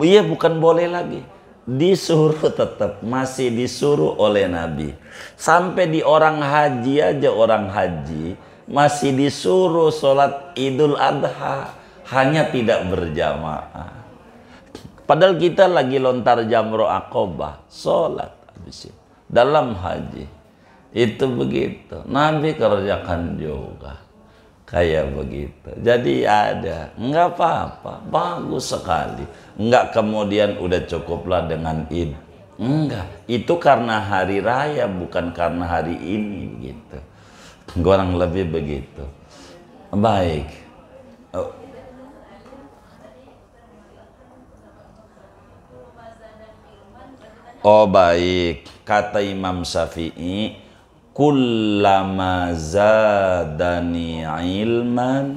Iya bukan boleh lagi. Disuruh tetap, masih disuruh oleh Nabi. Sampai di orang haji aja, orang haji masih disuruh sholat Idul Adha, hanya tidak berjamaah. Padahal kita lagi lontar jamro Aqobah, sholat habis itu dalam haji. Itu begitu, Nabi kerjakan juga kayak begitu. Jadi ada, nggak apa-apa, bagus sekali. Nggak kemudian udah cukuplah dengan id. Enggak, itu karena hari raya bukan karena hari ini gitu. Kurang lebih begitu. Baik. Oh baik, kata Imam Syafi'i, kullama zadani ilman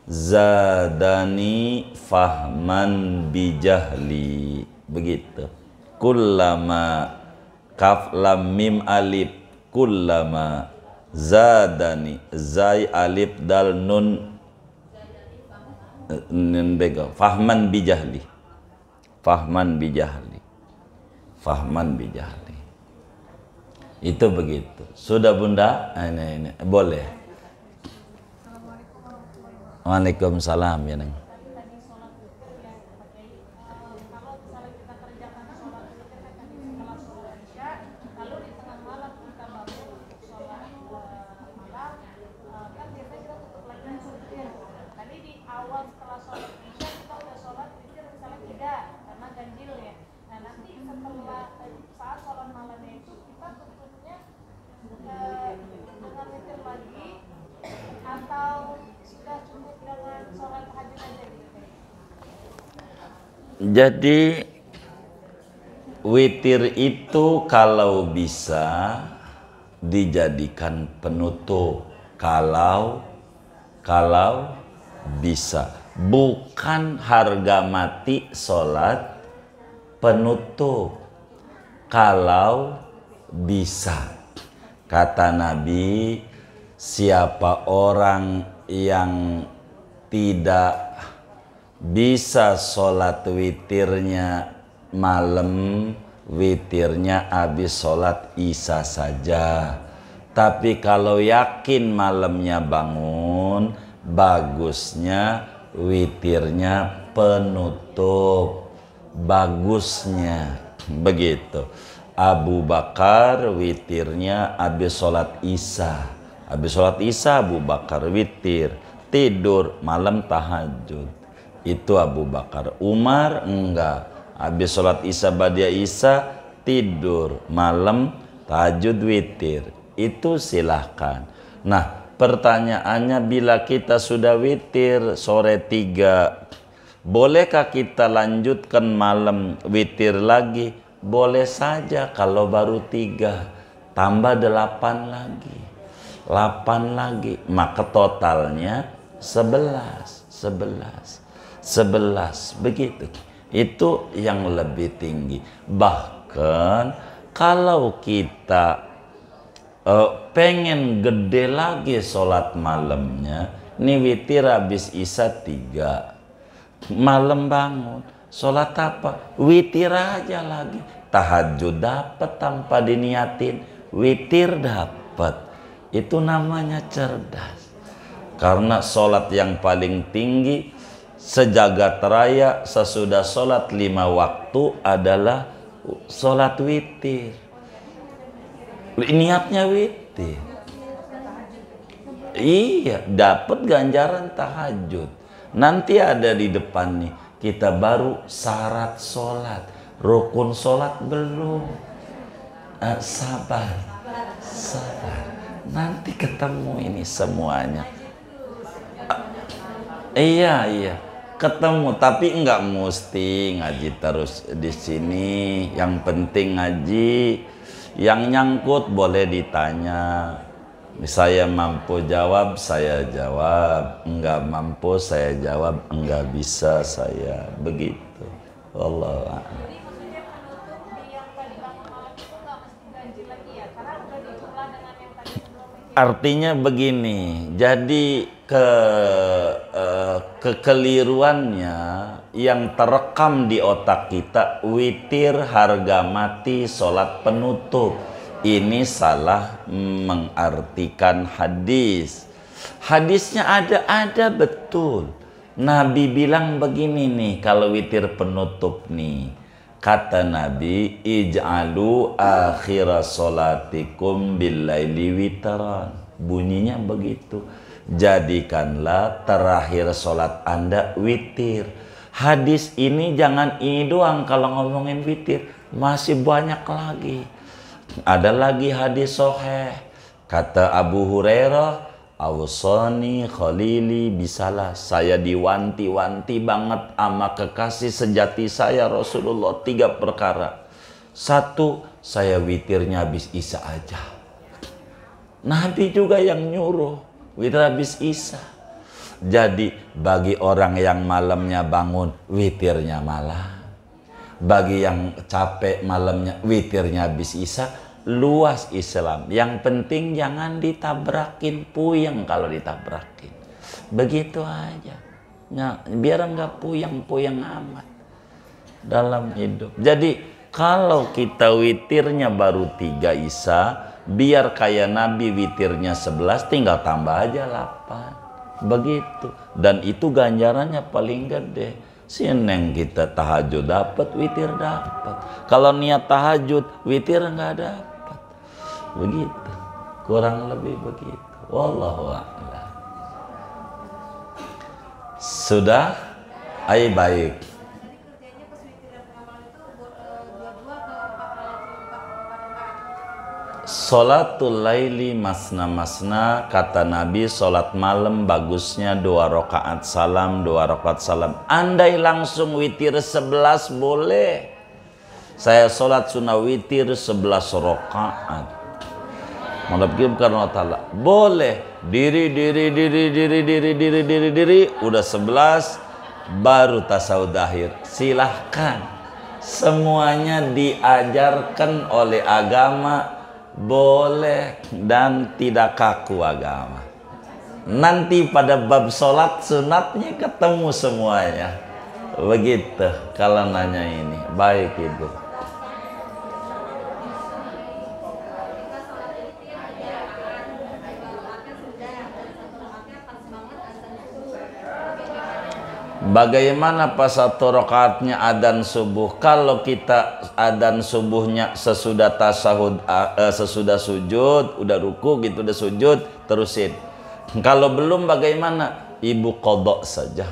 zadani fahman bijahli. Begitu. Kullama kaf lam mim alif, kullama zadani zai alif dal nun bega fahman bijahli. Fahman bijahli. Fahman bijahli. Itu begitu. Sudah bunda? Ini. Boleh. Waalaikumsalam ya neng. Jadi witir itu kalau bisa dijadikan penutup, kalau bisa, bukan harga mati sholat penutup, kalau bisa. Kata Nabi, siapa orang yang tidak bisa sholat witirnya malam, witirnya habis sholat isya saja. Tapi kalau yakin malamnya bangun, bagusnya witirnya penutup. Bagusnya begitu. Abu Bakar witirnya habis sholat isya. Habis sholat isya Abu Bakar witir. Tidur malam tahajud. Itu Abu Bakar. Umar enggak. Habis sholat isya ba'da isya tidur malam tahajud witir. Itu silahkan. Nah, pertanyaannya, bila kita sudah witir sore 3, bolehkah kita lanjutkan malam witir lagi? Boleh saja kalau baru 3, tambah 8 lagi. 8 lagi, maka totalnya 11 begitu. Itu yang lebih tinggi. Bahkan kalau kita pengen gede lagi sholat malamnya, ini witir habis isya 3, malam bangun sholat apa? Witir aja lagi. Tahajud dapat tanpa diniatin, witir dapat. Itu namanya cerdas. Karena sholat yang paling tinggi sejagat raya sesudah sholat 5 waktu adalah sholat witir. Niatnya witir. Iya, dapat ganjaran tahajud. Nanti ada di depan nih, kita baru syarat sholat, rukun sholat belum. Sabar. Nanti ketemu ini semuanya. Iya, ketemu. Tapi enggak mesti ngaji terus di sini. Yang penting ngaji. Yang nyangkut boleh ditanya. Saya mampu jawab, saya jawab. Enggak mampu, saya jawab. Enggak bisa saya. Begitu. Wallahu a'lam. Artinya begini. Jadi kekeliruannya yang terekam di otak kita, witir harga mati sholat penutup. Ini salah mengartikan hadis. Hadisnya ada betul. Nabi bilang begini nih, kalau witir penutup nih, kata Nabi, ij'alu akhira sholatikum billaili witaran. Bunyinya begitu. Jadikanlah terakhir sholat Anda witir. Hadis ini jangan ini doang kalau ngomongin witir. Masih banyak lagi. Ada lagi hadis sahih. Kata Abu Hurairah, awsani khalili bisalah. Saya diwanti-wanti banget sama kekasih sejati saya Rasulullah 3 perkara. 1, saya witirnya habis isya aja. Nabi juga yang nyuruh witir habis isya. Jadi bagi orang yang malamnya bangun, witirnya malam. Bagi yang capek malamnya, witirnya habis isya. Luas Islam. Yang penting jangan ditabrakin, puyeng kalau ditabrakin. Begitu aja. Nah, biar enggak puyeng-puyeng amat dalam hidup. Jadi kalau kita witirnya baru 3 isya, biar kayak Nabi witirnya 11, tinggal tambah aja 8. Begitu. Dan itu ganjarannya paling gede. Sineng kita tahajud dapat, witir dapat. Kalau niat tahajud, witir enggak dapat. Begitu. Kurang lebih begitu. Wallahu a'lam. Sudah? Baik. Sholatul laili masna-masna, kata Nabi, sholat malam bagusnya 2 rakaat salam, 2 rakaat salam. Andai langsung witir 11 boleh. Saya sholat sunnah witir 11 rakaat. Menghadap Allah Ta'ala. Boleh. Diri. Udah 11. Baru tasawuf akhir. Silahkan. Semuanya diajarkan oleh agama. Boleh. Dan tidak kaku agama. Nanti pada bab sholat sunatnya ketemu semuanya. Begitu. Kalau nanya ini. Baik Ibu. Bagaimana pas satu rakaatnya adzan subuh? Kalau kita adzan subuhnya sesudah tasahud, sesudah sujud, udah ruku gitu, udah sujud, terusin. Kalau belum bagaimana? Ibu qadha saja.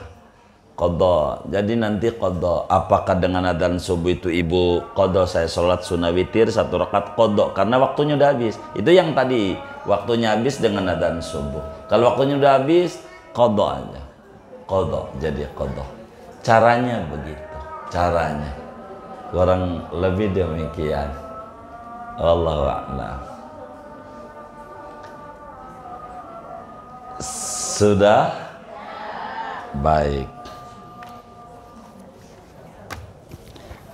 Qadha. Jadi nanti qadha. Apakah dengan adzan subuh itu ibu qadha, saya sholat sunnah witir 1 rakaat qadha karena waktunya udah habis. Itu yang tadi waktunya habis dengan adzan subuh. Kalau waktunya udah habis, qadha aja. Qadha, jadi qadha. Caranya begitu. Caranya. Kurang lebih demikian. Wallahu a'lam. Sudah? Baik.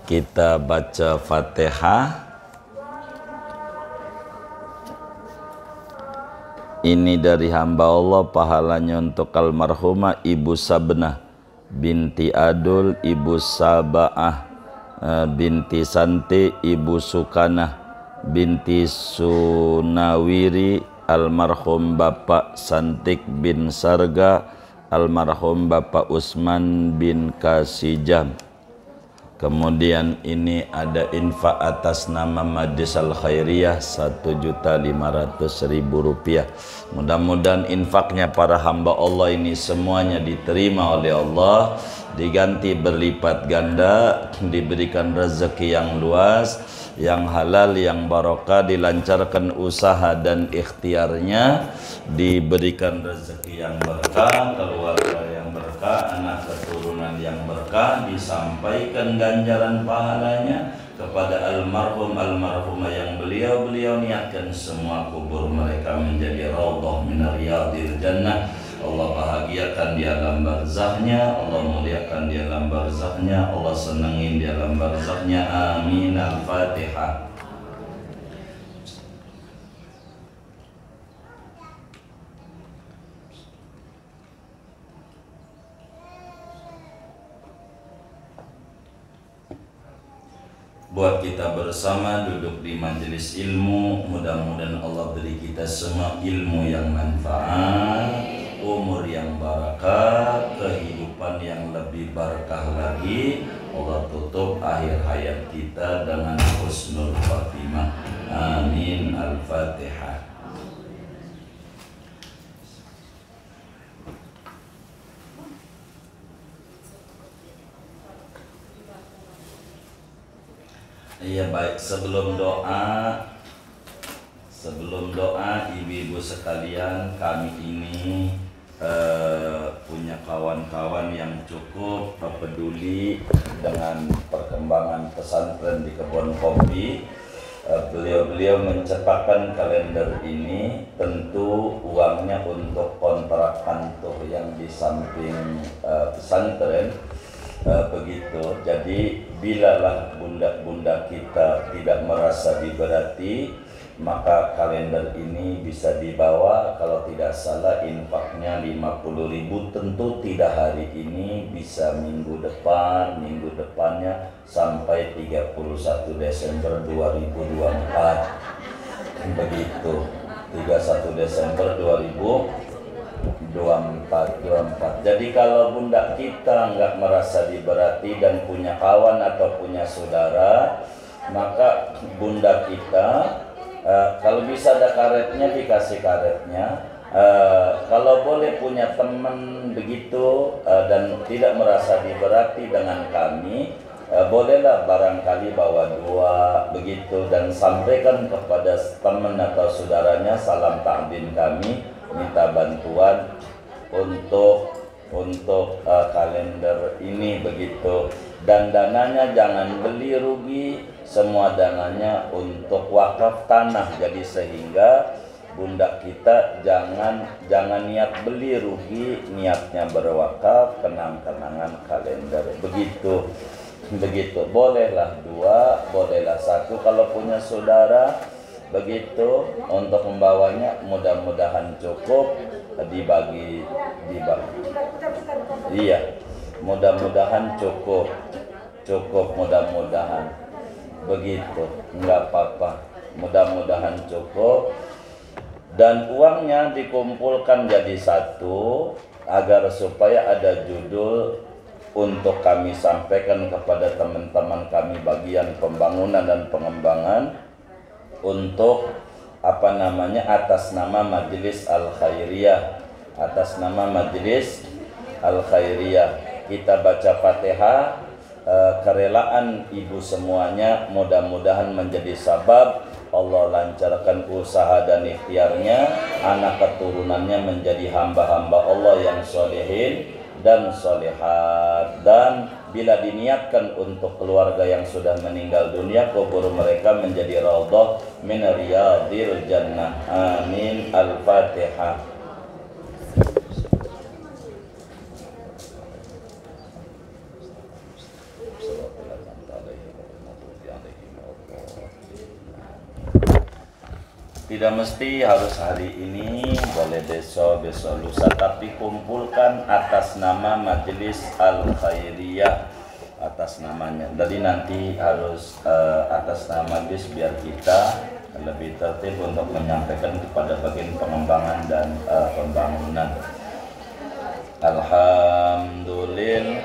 Kita baca Fatihah. Ini dari hamba Allah, pahalanya untuk almarhumah Ibu Sabnah binti Adul, Ibu Saba'ah binti Santi, Ibu Sukanah binti Sunawiri, almarhum Bapak Santik bin Sarga, almarhum Bapak Usman bin Kasijam. Kemudian ini ada infak atas nama Majlis Al Khairiyah 1.500.000 rupiah. Mudah-mudahan infaknya para hamba Allah ini semuanya diterima oleh Allah, diganti berlipat ganda, diberikan rezeki yang luas, yang halal, yang barokah, dilancarkan usaha dan ikhtiarnya, diberikan rezeki yang berkah, keluarga yang berkah, anak keturunan yang berkah, disampaikan ganjaran pahalanya kepada almarhum almarhumah yang beliau niatkan semua kubur mereka menjadi raudhah min riyadil jannah. Allah bahagiakan di alam barzahnya, Allah muliakan di alam barzahnya, Allah senangin di alam barzahnya. Amin. Al-Fatihah. Buat kita bersama duduk di majelis ilmu, mudah-mudahan Allah beri kita semua ilmu yang manfaat, umur yang barakah, kehidupan yang lebih barakah lagi. Allah tutup akhir hayat kita dengan husnul khatimah. Amin. Al-Fatihah. Iya baik, sebelum doa ibu-ibu sekalian, kami ini punya kawan-kawan yang cukup peduli dengan perkembangan pesantren di Kebon Kopi. Beliau mencetakkan kalender ini, tentu uangnya untuk kontrak kantor yang di samping pesantren. Begitu. Jadi bilalah bunda-bunda kita tidak merasa diberati, maka kalender ini bisa dibawa. Kalau tidak salah infaknya 50.000, tentu tidak hari ini, bisa minggu depan, minggu depannya sampai 31 Desember 2024. Begitu. 31 Desember 2024. Jadi kalau bunda kita nggak merasa diberati dan punya kawan atau punya saudara, maka bunda kita kalau bisa ada karetnya dikasih karetnya. Kalau boleh punya teman begitu dan tidak merasa diberati dengan kami, bolehlah barangkali bawa 2 begitu dan sampaikan kepada teman atau saudaranya salam takdim kami, minta bantuan untuk kalender ini begitu. Dan dananya jangan beli rugi, semua dananya untuk wakaf tanah. Jadi sehingga bunda kita jangan niat beli rugi, niatnya berwakaf, kenang-kenangan kalender begitu. Bolehlah 2, bolehlah 1 kalau punya saudara. Begitu untuk membawanya, mudah-mudahan cukup dibagi. Iya, mudah-mudahan cukup mudah-mudahan begitu, nggak apa-apa, mudah-mudahan cukup. Dan uangnya dikumpulkan jadi 1 agar supaya ada judul untuk kami sampaikan kepada teman-teman kami bagian pembangunan dan pengembangan untuk atas nama Majelis Al-Khairiyah, atas nama Majelis Al-Khairiyah kita baca Fatihah. Kerelaan ibu semuanya mudah-mudahan menjadi sabab Allah lancarkan usaha dan ikhtiarnya, anak keturunannya menjadi hamba-hamba Allah yang solehin dan solehat, dan bila diniatkan untuk keluarga yang sudah meninggal dunia, kubur mereka menjadi raudhah min riyadhil jannah. Amin. Al-Fatihah. Tidak mesti harus hari ini, boleh besok lusa, tapi kumpulkan atas nama Majelis Al-Khairiyah, atas namanya. Jadi nanti harus atas nama Majelis biar kita lebih tertib untuk menyampaikan kepada bagian pengembangan dan pembangunan. Alhamdulillah.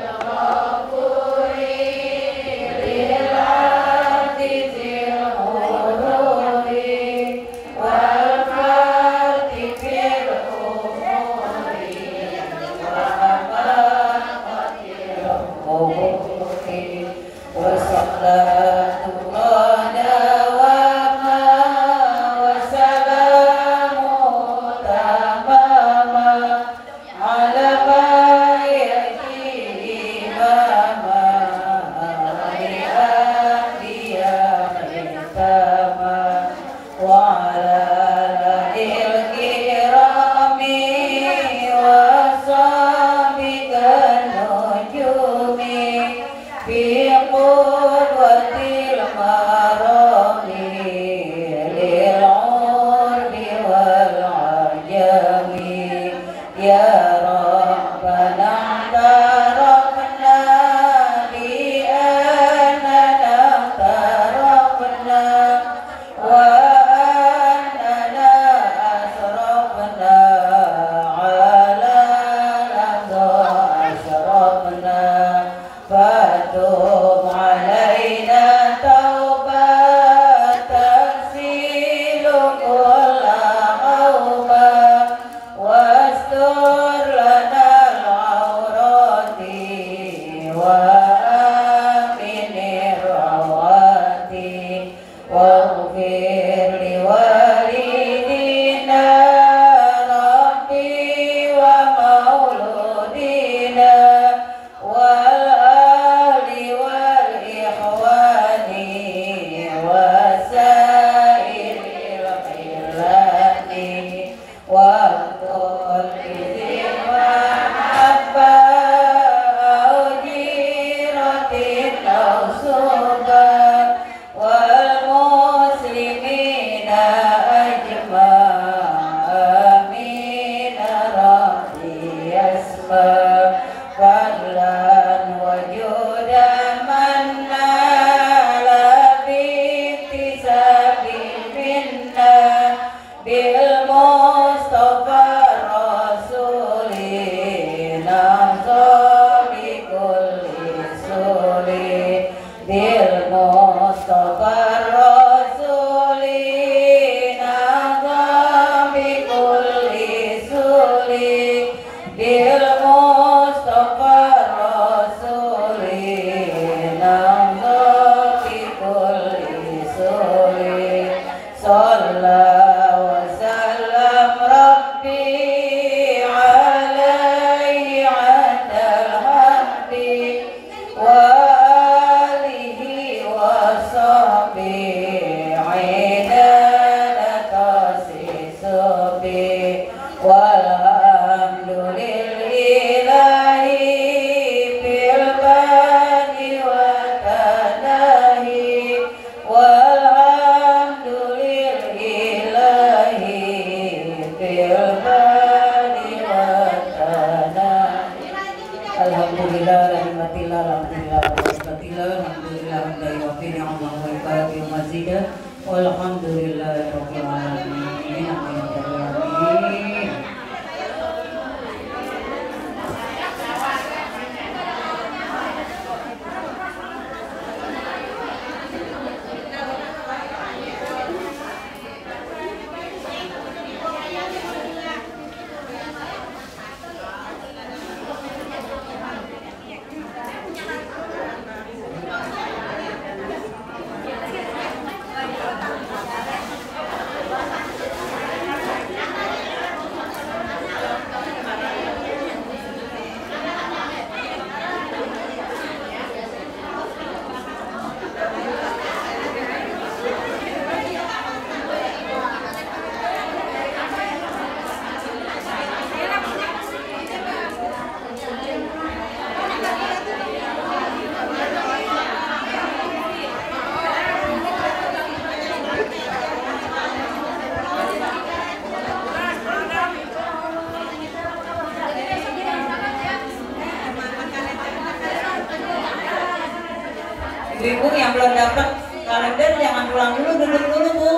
Ibu yang belum dapat kalender jangan pulang dulu, duduk dulu Bu,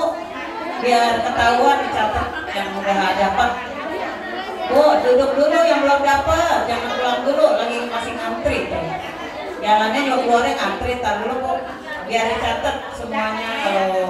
biar ketahuan dicatat yang udah dapat. Bu, duduk dulu yang belum dapat, jangan pulang dulu, lagi masih ngantri. Jalannya juga keluarnya ngantri, tar dulu Bu, biar dicatat semuanya. Kalau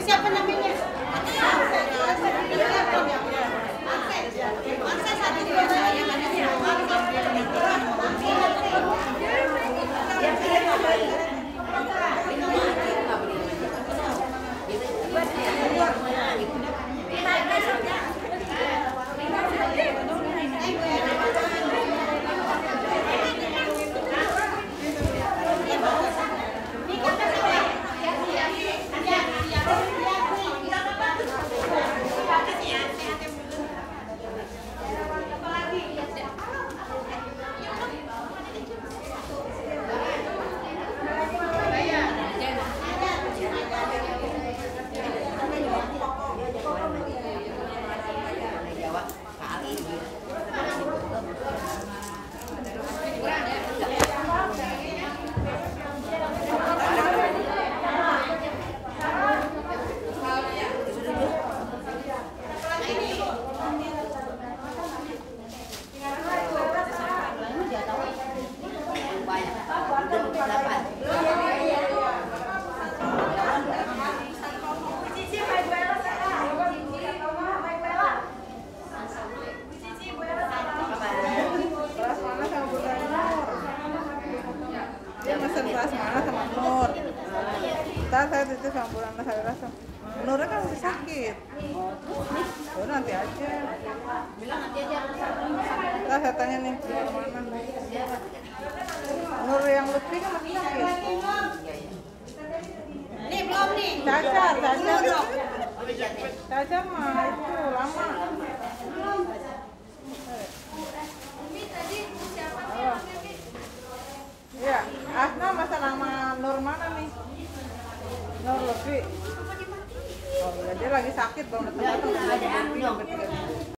siapa namanya? Prasmanan sama Nur. Ntar saya titip sama bulan saya rasa. Nurnya kan masih sakit. Oh, nanti aja. Bilang nanti aja. Ntar saya tanya nih kemana. Nur yang Lutfi kan masih sakit. Nih belum nih. Caca mah itu lama. Iya, Asna masa nama Nur mana nih? Nur Lutfi. Oh, dia lagi sakit belum datang.